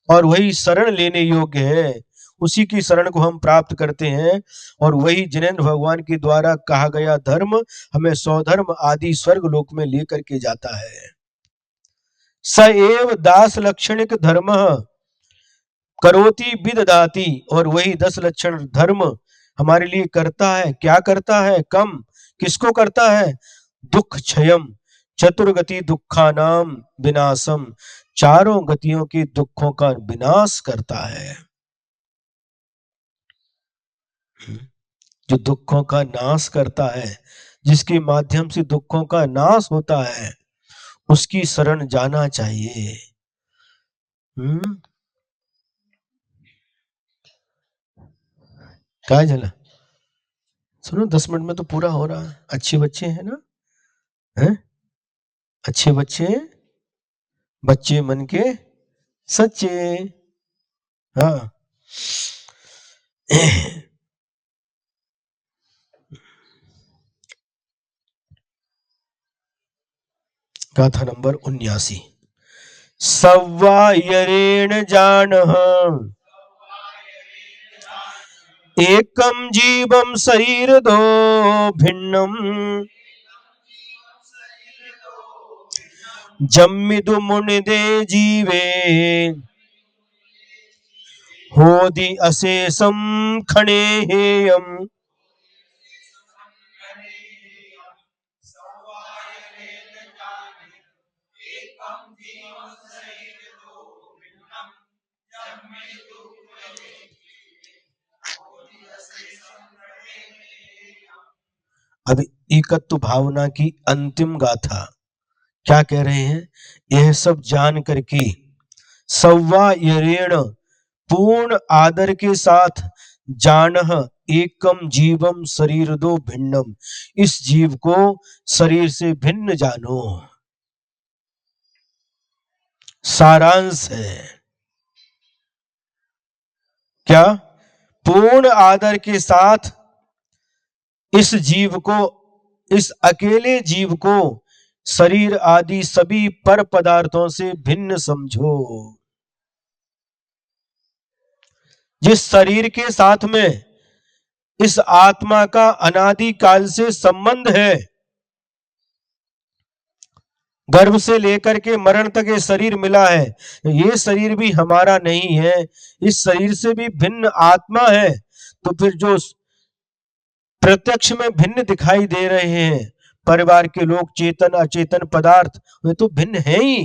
और वही शरण लेने योग्य है। उसी की शरण को हम प्राप्त करते हैं, और वही जिनेन्द्र भगवान के द्वारा कहा गया धर्म हमें स्वधर्म आदि स्वर्ग लोक में लेकर के जाता है। स एव दास लक्षणिक धर्म करोति विदधाति, और वही 10 लक्षण धर्म हमारे लिए करता है। क्या करता है, कम किसको करता है, दुख क्षयम चतुर्गति दुखानाम विनाशम, चारों गतियों के दुखों का विनाश करता है। जो दुखों का नाश करता है, जिसके माध्यम से दुखों का नाश होता है, उसकी शरण जाना चाहिए। क्या चला, सुनो 10 मिनट में तो पूरा हो रहा है। अच्छे बच्चे हैं ना, हैं? अच्छे बच्चे, बच्चे मन के सच्चे। हाँ गाथा नंबर 79। सव्वायरेण जानः एकम जीवम शरीरदो भिन्नम, जम्मिदु मुनिदे जीवे होदि अशेषम खणे हेयम। अब एकत्व भावना की अंतिम गाथा क्या कह रहे हैं, यह सब जान करके सव्वायरेण पूर्ण आदर के साथ जानह एकम जीवम शरीर दो भिन्नम, इस जीव को शरीर से भिन्न जानो। सारांश है क्या, पूर्ण आदर के साथ इस जीव को, इस अकेले जीव को शरीर आदि सभी पर पदार्थों से भिन्न समझो। जिस शरीर के साथ में इस आत्मा का अनादि काल से संबंध है, गर्भ से लेकर के मरण तक ये शरीर मिला है, ये शरीर भी हमारा नहीं है, इस शरीर से भी भिन्न आत्मा है। तो फिर जो प्रत्यक्ष में भिन्न दिखाई दे रहे हैं परिवार के लोग, चेतन अचेतन पदार्थ, वे तो भिन्न है ही।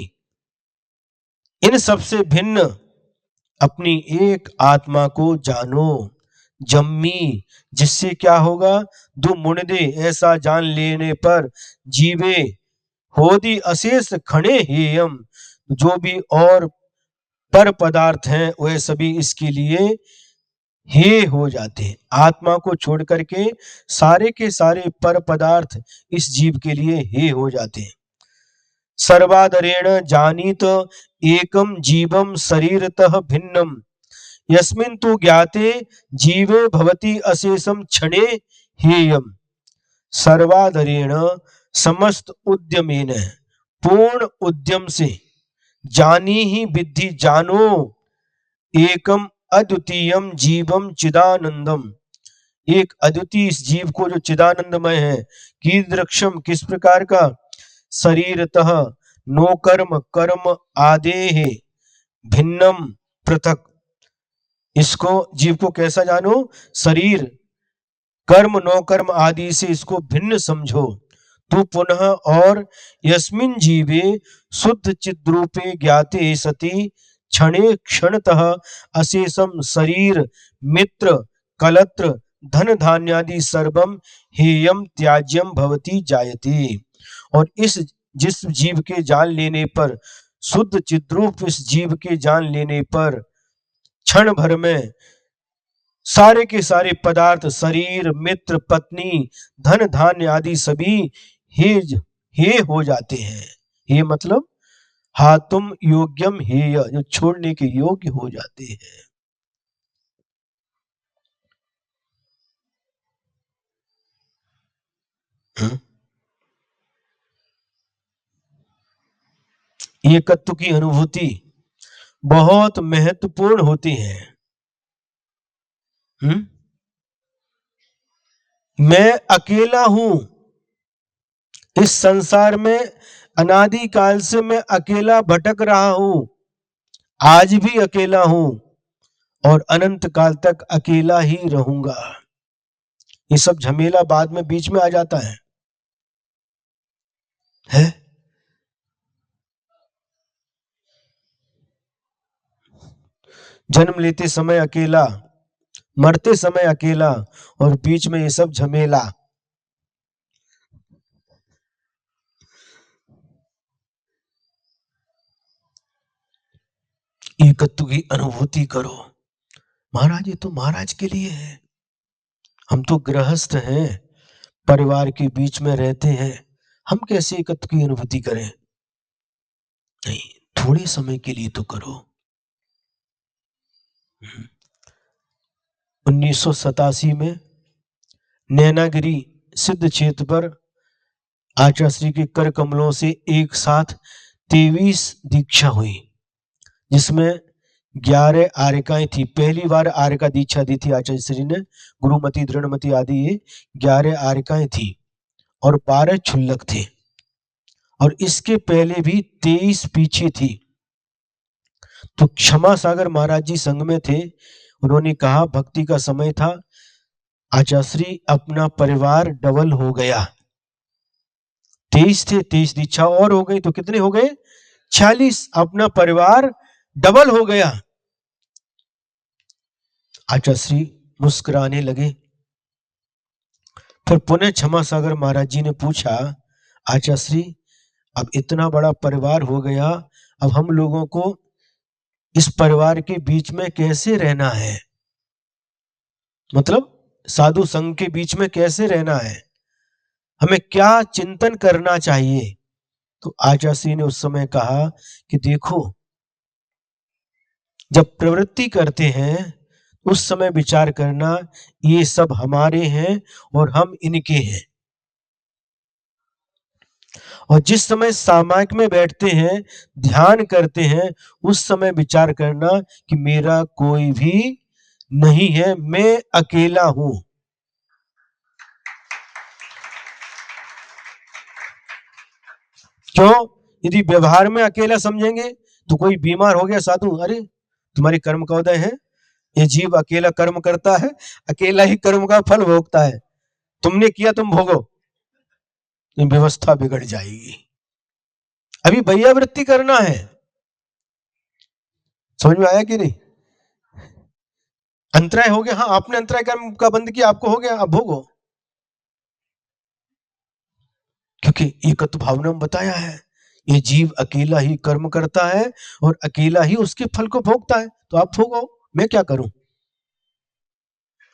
इन सबसे भिन्न अपनी एक आत्मा को जानो जम्मी, जिससे क्या होगा, दो मुनिदे, ऐसा जान लेने पर जीवे होदी अशेष खड़े हेयम, जो भी और पर पदार्थ हैं वह सभी इसके लिए हे हो जाते हैं। आत्मा को छोड़ करके सारे के सारे पर पदार्थ इस जीव के लिए हे हो जाते हैं। सर्वादरेण जानीत एकम जीवम शरीरतः भिन्नम, यस्मिन् तु ज्ञाते जीवे भवति अशेषम क्षणे हेयम। सर्वादरेण समस्त उद्यमेन, पूर्ण उद्यम से, जानी ही विद्धि, जानो, एकम अद्वितीयम जीवम चिदानंदम, एक अद्वितीय इस जीव को जो चिदानंदमय है। कीदृक्षम, किस प्रकार का, शरीरतः नो कर्म कर्म आदेह भिन्नम पृथक, इसको जीव को कैसा जानो, शरीर कर्म नो कर्म आदि से इसको भिन्न समझो। तू पुनः और यस्मिन जीवे शुद्ध चिद्रूपे ज्ञाते सति क्षणे क्षणतः अशेषम शरीर मित्र कलत्र धन धान्यादि सर्वम हेयम त्याज्यम भवति जायते, और इस जिस जीव के जान लेने पर, शुद्ध चिद्रूप इस जीव के जान लेने पर क्षण भर में सारे के सारे पदार्थ, शरीर, मित्र, पत्नी, धन धान्य आदि सभी हे हे हो जाते हैं। हे मतलब हातुम योग्यम हेय, जो छोड़ने के योग्य हो जाते हैं। एकत्व की अनुभूति बहुत महत्वपूर्ण होती है। मैं अकेला हूं इस संसार में, अनादि काल से मैं अकेला भटक रहा हूं, आज भी अकेला हूं और अनंत काल तक अकेला ही रहूंगा। ये सब झमेला बाद में बीच में आ जाता है? जन्म लेते समय अकेला, मरते समय अकेला और बीच में ये सब झमेला। एकत्व की अनुभूति करो। महाराज ये तो महाराज के लिए है, हम तो गृहस्थ हैं, परिवार के बीच में रहते हैं, हम कैसे एकत्व की अनुभूति करें? नहीं, थोड़े समय के लिए तो करो। 1987 में नैनागिरी सिद्ध क्षेत्र पर आचार्य के कर कमलों से एक साथ 23 दीक्षा हुई, जिसमें 11 आर्यकाएं थी। पहली बार आर्यका दीक्षा दी थी आचार्य श्री ने, गुरुमति, दृढ़मति आदि ये 11 आर्यकाएं थी और 12 क्षुल्लक थे, और इसके पहले भी 23 पीछे थी। तो क्षमा सागर महाराज जी संघ में थे, उन्होंने कहा भक्ति का समय था, आचार्य अपना परिवार डबल हो गया। 23 थे, 23 दीक्षा और हो गई तो कितने हो गए? 46। अपना परिवार डबल हो गया। आचार्य मुस्कुराने लगे। फिर पुनः क्षमा सागर महाराज जी ने पूछा, आचार्य अब इतना बड़ा परिवार हो गया, अब हम लोगों को इस परिवार के बीच में कैसे रहना है? मतलब साधु संघ के बीच में कैसे रहना है, हमें क्या चिंतन करना चाहिए? तो आचार्य ने उस समय कहा कि देखो, जब प्रवृत्ति करते हैं उस समय विचार करना ये सब हमारे हैं और हम इनके हैं, और जिस समय सामायिक में बैठते हैं, ध्यान करते हैं, उस समय विचार करना कि मेरा कोई भी नहीं है, मैं अकेला हूं। क्यों? यदि व्यवहार में अकेला समझेंगे तो कोई बीमार हो गया साधु, अरे तुम्हारी कर्म का उदय है, ये जीव अकेला कर्म करता है, अकेला ही कर्म का फल भोगता है, तुमने किया तुम भोगो, व्यवस्था बिगड़ जाएगी। अभी भैयावृत्ति करना है। समझ में आया कि नहीं? अंतराय हो गया, हाँ आपने अंतराय कर्म का बंद किया, आपको हो गया, अब भोगो। क्योंकि एकत्व भावना में बताया है, ये जीव अकेला ही कर्म करता है और अकेला ही उसके फल को भोगता है, तो आप भोगो, मैं क्या करूं?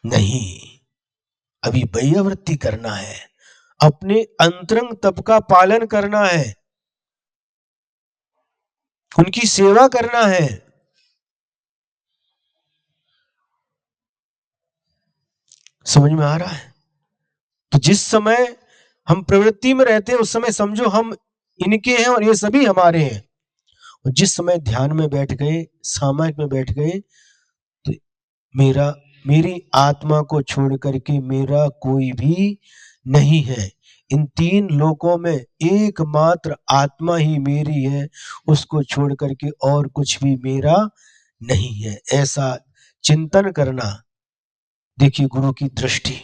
नहीं, अभी भैयावृत्ति करना है, अपने अंतरंग तप का पालन करना है, उनकी सेवा करना है। समझ में आ रहा है? तो जिस समय हम प्रवृत्ति में रहते हैं उस समय समझो हम इनके हैं और ये सभी हमारे हैं, और जिस समय ध्यान में बैठ गए, सामायिक में बैठ गए, तो मेरा मेरी आत्मा को छोड़ करके मेरा कोई भी नहीं है, इन 3 लोकों में एकमात्र आत्मा ही मेरी है, उसको छोड़ करके और कुछ भी मेरा नहीं है, ऐसा चिंतन करना। देखिए गुरु की दृष्टि,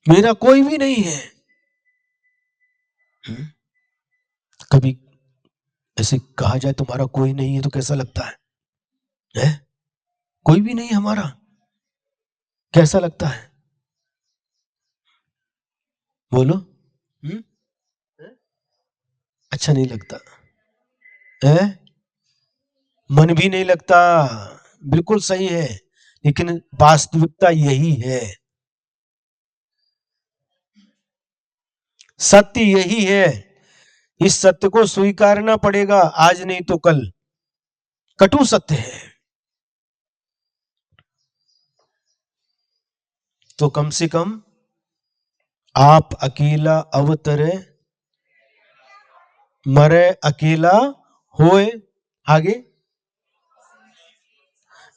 मेरा कोई भी नहीं है। कभी ऐसे कहा जाए तुम्हारा कोई नहीं है तो कैसा लगता है? कोई भी नहीं हमारा, कैसा लगता है? बोलो। अच्छा नहीं लगता है, मन भी नहीं लगता, बिल्कुल सही है, लेकिन वास्तविकता यही है, सत्य यही है। इस सत्य को स्वीकारना पड़ेगा, आज नहीं तो कल, कटु सत्य है। तो कम से कम आप अकेला अवतरे, मरे अकेला होए, आगे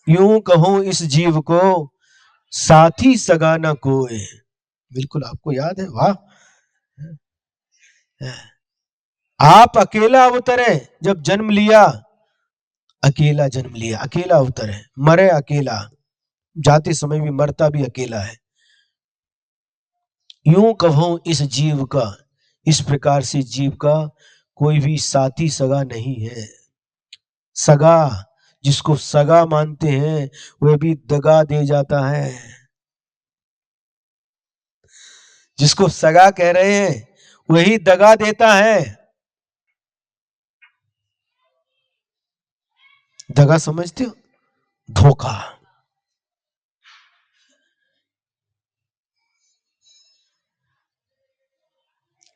यूं कहूं इस जीव को साथी सगा न कोई। बिल्कुल आपको याद है, वाह। आप अकेला अवतरे, जब जन्म लिया अकेला जन्म लिया, अकेला अवतरे, मरे अकेला, जाते समय भी मरता भी अकेला है। यूं कहूं इस जीव का, इस प्रकार से जीव का कोई भी साथी सगा नहीं है। सगा, जिसको सगा मानते हैं वह भी दगा दे जाता है। जिसको सगा कह रहे हैं वही दगा देता है। दगा समझते हो, धोखा।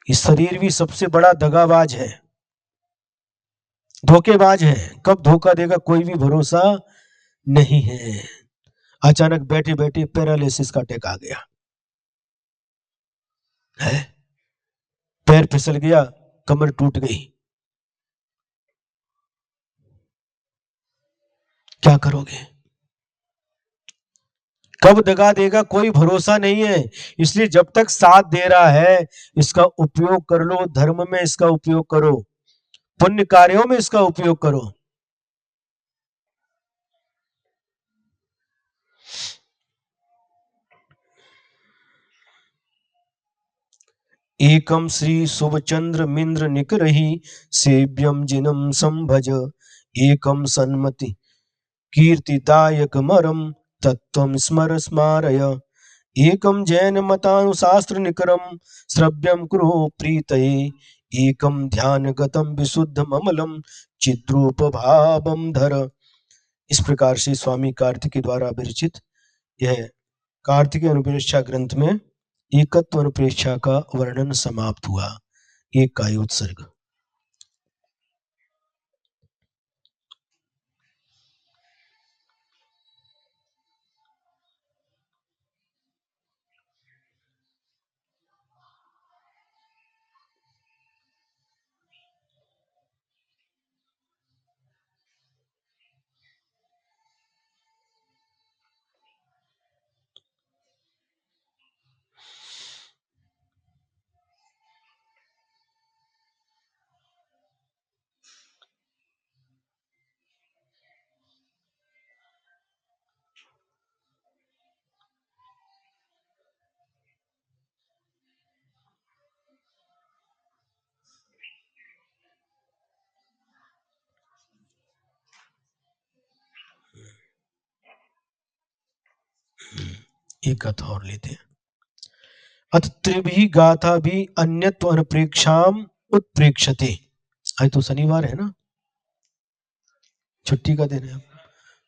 इस शरीर भी सबसे बड़ा दगाबाज है, धोखेबाज है। कब धोखा देगा कोई भी भरोसा नहीं है। अचानक बैठे बैठे पैरालिसिस का अटैक आ गया है, पैर फिसल गया, कमर टूट गई, क्या करोगे? कब दगा देगा कोई भरोसा नहीं है। इसलिए जब तक साथ दे रहा है इसका उपयोग कर लो, धर्म में इसका उपयोग करो, पुण्य कार्यों में इसका उपयोग करो। एकम श्री शुभचंद्र मिंद्र निकरही सेव्यम जिनम संभज, एकम सन्मति कीर्तिदायक मरम तत्वम स्मर स्मारय, एकम जैन मतानुशास्त्र निकरम श्रव्यम कुरु प्रीतये, एकम ध्यान गतम विशुद्ध ममलम चिद्रूप भावम धर। इस प्रकार से स्वामी कार्तिक द्वारा विरचित यह कार्तिक अनुप्रेक्षा ग्रंथ में एकत्व अनुप्रेक्षा का वर्णन समाप्त हुआ। एक का उत्सर्ग। एक कथा और लेते हैं। अथ त्रिभी गाथा भी अन्यत्व अनुप्रेक्षाम उत्प्रेक्षते। आज तो शनिवार है ना, छुट्टी का दिन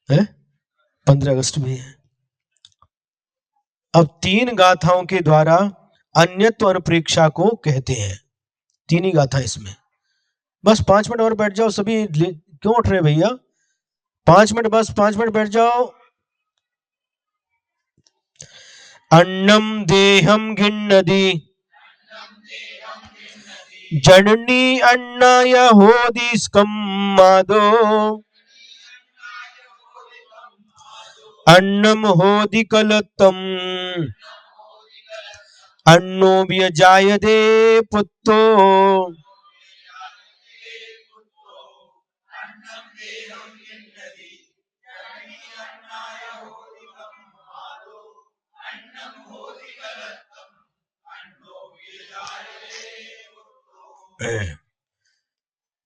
है? 15 अगस्त में है। अब तीन गाथाओं के द्वारा अन्यत्व अनुप्रेक्षा को कहते हैं। तीन ही गाथा इसमें। बस 5 मिनट और बैठ जाओ सभी, क्यों उठ रहे भैया? 5 मिनट, बस 5 मिनट बैठ जाओ। अन्नम देहम गिन्नति जननी अन्नाय होदिस्कम मादो, अन्नम होदि कलतम अन्नो व्यजायते पुत्रो,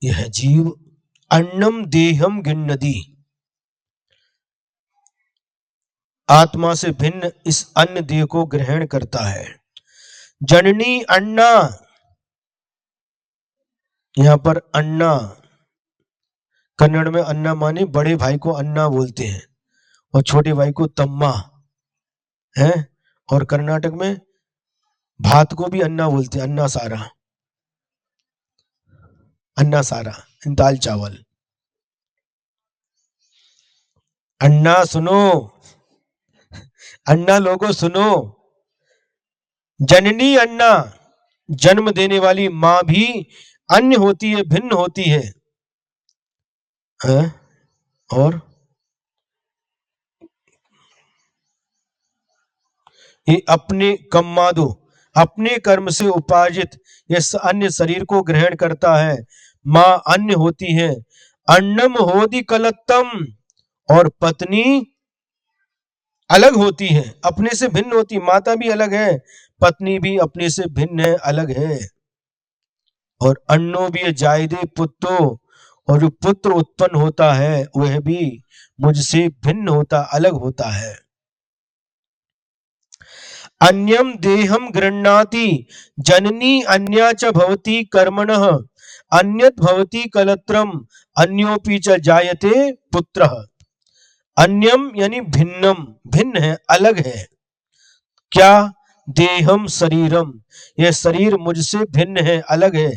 यह जीव अन्नम देहम गिन्नति, आत्मा से भिन्न इस अन्न देह को ग्रहण करता है। जननी अन्ना, यहाँ पर अन्ना, कन्नड़ में अन्ना माने बड़े भाई को अन्ना बोलते हैं और छोटे भाई को तम्मा है। और कर्नाटक में भात को भी अन्ना बोलते हैं, अन्ना सारा, दाल चावल। अन्ना सुनो, अन्ना लोगों सुनो, जननी अन्ना, जन्म देने वाली माँ भी अन्य होती है, भिन्न होती है। और ये अपने कम्मादो, अपने कर्म से उपार्जित यह अन्य शरीर को ग्रहण करता है। माँ अन्य होती है। अन्नम होदि कलत्तम, और पत्नी अलग होती है, अपने से भिन्न होती। माता भी अलग है, पत्नी भी अपने से भिन्न है, अलग है। और अन्नो भी जायदे पुत्रो, और जो पुत्र उत्पन्न होता है वह भी मुझसे भिन्न होता, अलग होता है। अन्यम देहम गृह्णाति जननी अन्या च भवति कर्मणः, अन्यत् भवति कलत्रम, अन्योपि च जायते पुत्रः। अन्यम यानी भिन्नम, भिन्न है, अलग है। क्या? देहम शरीरम, यह शरीर मुझसे भिन्न है, अलग है।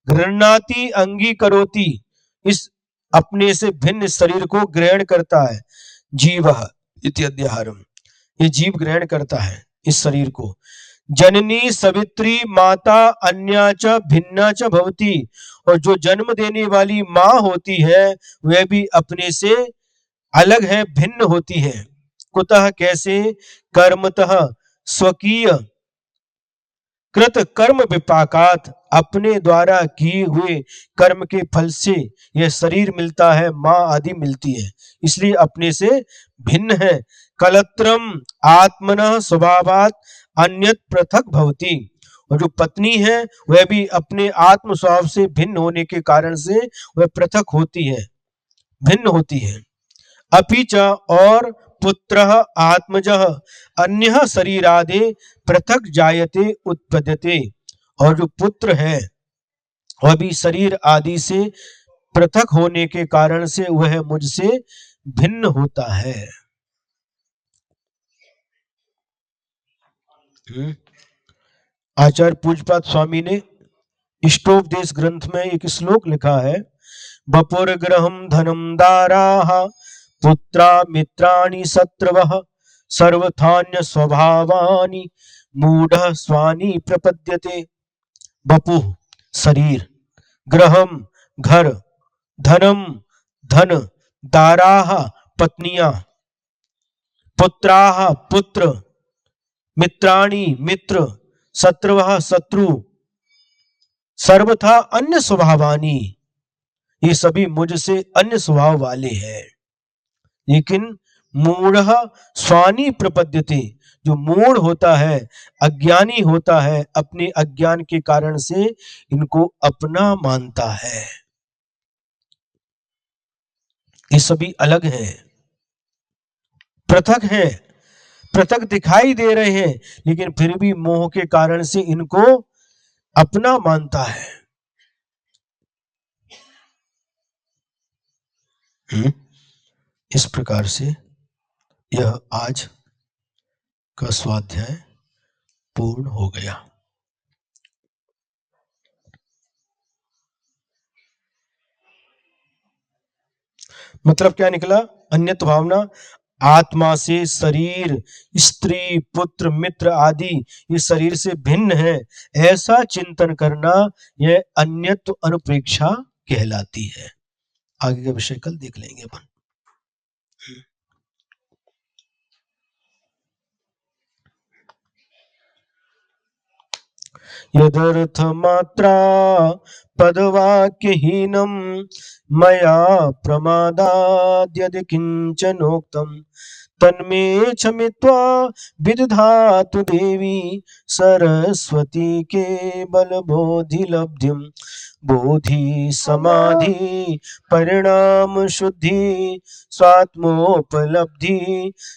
गृह्णाति अंगीकरोति, इस अपने से भिन्न शरीर को ग्रहण करता है। जीवः इति अध्याहारम, ये जीव ग्रहण करता है इस शरीर को। जननी सवित्री माता अन्या च भिन्ना च भवति, और जो जन्म देने वाली माँ होती है वह भी अपने से अलग है, भिन्न होती है। कुतः कैसे? कर्मतः स्वकीय कृत कर्म विपाकात, अपने द्वारा किए हुए कर्म के फल से यह शरीर मिलता है, माँ आदि मिलती है, इसलिए अपने से भिन्न है। कलत्रम आत्मनः स्वभावात अन्यत पृथक भवति, और जो पत्नी है वह भी अपने आत्म स्वभाव से भिन्न होने के कारण से वह पृथक होती है, भिन्न होती है। अपि च, और पुत्रः आत्मजः अन्यः शरीरादे पृथक जायते उत्पद्यते, और जो पुत्र है वह भी शरीर आदि से पृथक होने के कारण से वह मुझसे भिन्न होता है। आचार्य पूज्यपाद स्वामी ने इष्टोपदेश ग्रंथ में एक श्लोक लिखा है, बपुर ग्रहम धनम दाराः पुत्रा मित्राणि शत्रवः सर्वथान्य स्वभावानि मूढ़ स्वानि प्रपद्यते। बपु शरीर, ग्रहम घर, धनम धन, दाराः पत्नियां, पुत्राः पुत्र, मित्राणि मित्र, शत्रवः शत्रु, सर्वथा अन्य स्वभावानी, ये सभी मुझसे अन्य स्वभाव वाले हैं। लेकिन मूढ़ स्वानि प्रपद्यते, जो मूढ़ होता है, अज्ञानी होता है, अपने अज्ञान के कारण से इनको अपना मानता है। ये सभी अलग हैं, पृथक हैं, पृथक दिखाई दे रहे हैं, लेकिन फिर भी मोह के कारण से इनको अपना मानता है। इस प्रकार से यह आज का स्वाध्याय पूर्ण हो गया। मतलब क्या निकला? अन्यत भावना, आत्मा से शरीर, स्त्री, पुत्र, मित्र आदि ये शरीर से भिन्न है, ऐसा चिंतन करना यह अन्यत्व अनुप्रेक्षा कहलाती है। आगे का विषय कल देख लेंगे अपन। यदर्थ मात्रा पदवाक्यहीनं मया प्रमादाद् यदि किंचनोक्तं तन्मे क्षमित्वा विदधातु देवी सरस्वती केवल बोधि लब्धिं। बोधि समाधि परिणाम शुद्धि स्वात्मोपलब्धि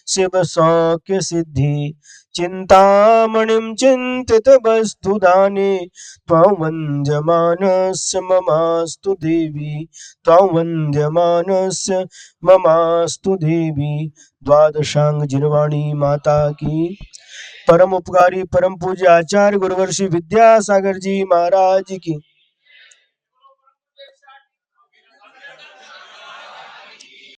शिव सौख्य सिद्धि चिन्तामणिं चिन्तित वस्तुदाने त्वां वन्द्यमानस्य ममास्तु देवी त्वां वन्द्यमानस्य ममास्तु देवी। द्वादशांग जिनवाणी माता की। परम उपकारी परम पूज्य आचार्य गुरुवर्षि विद्यासागर जी महाराज की।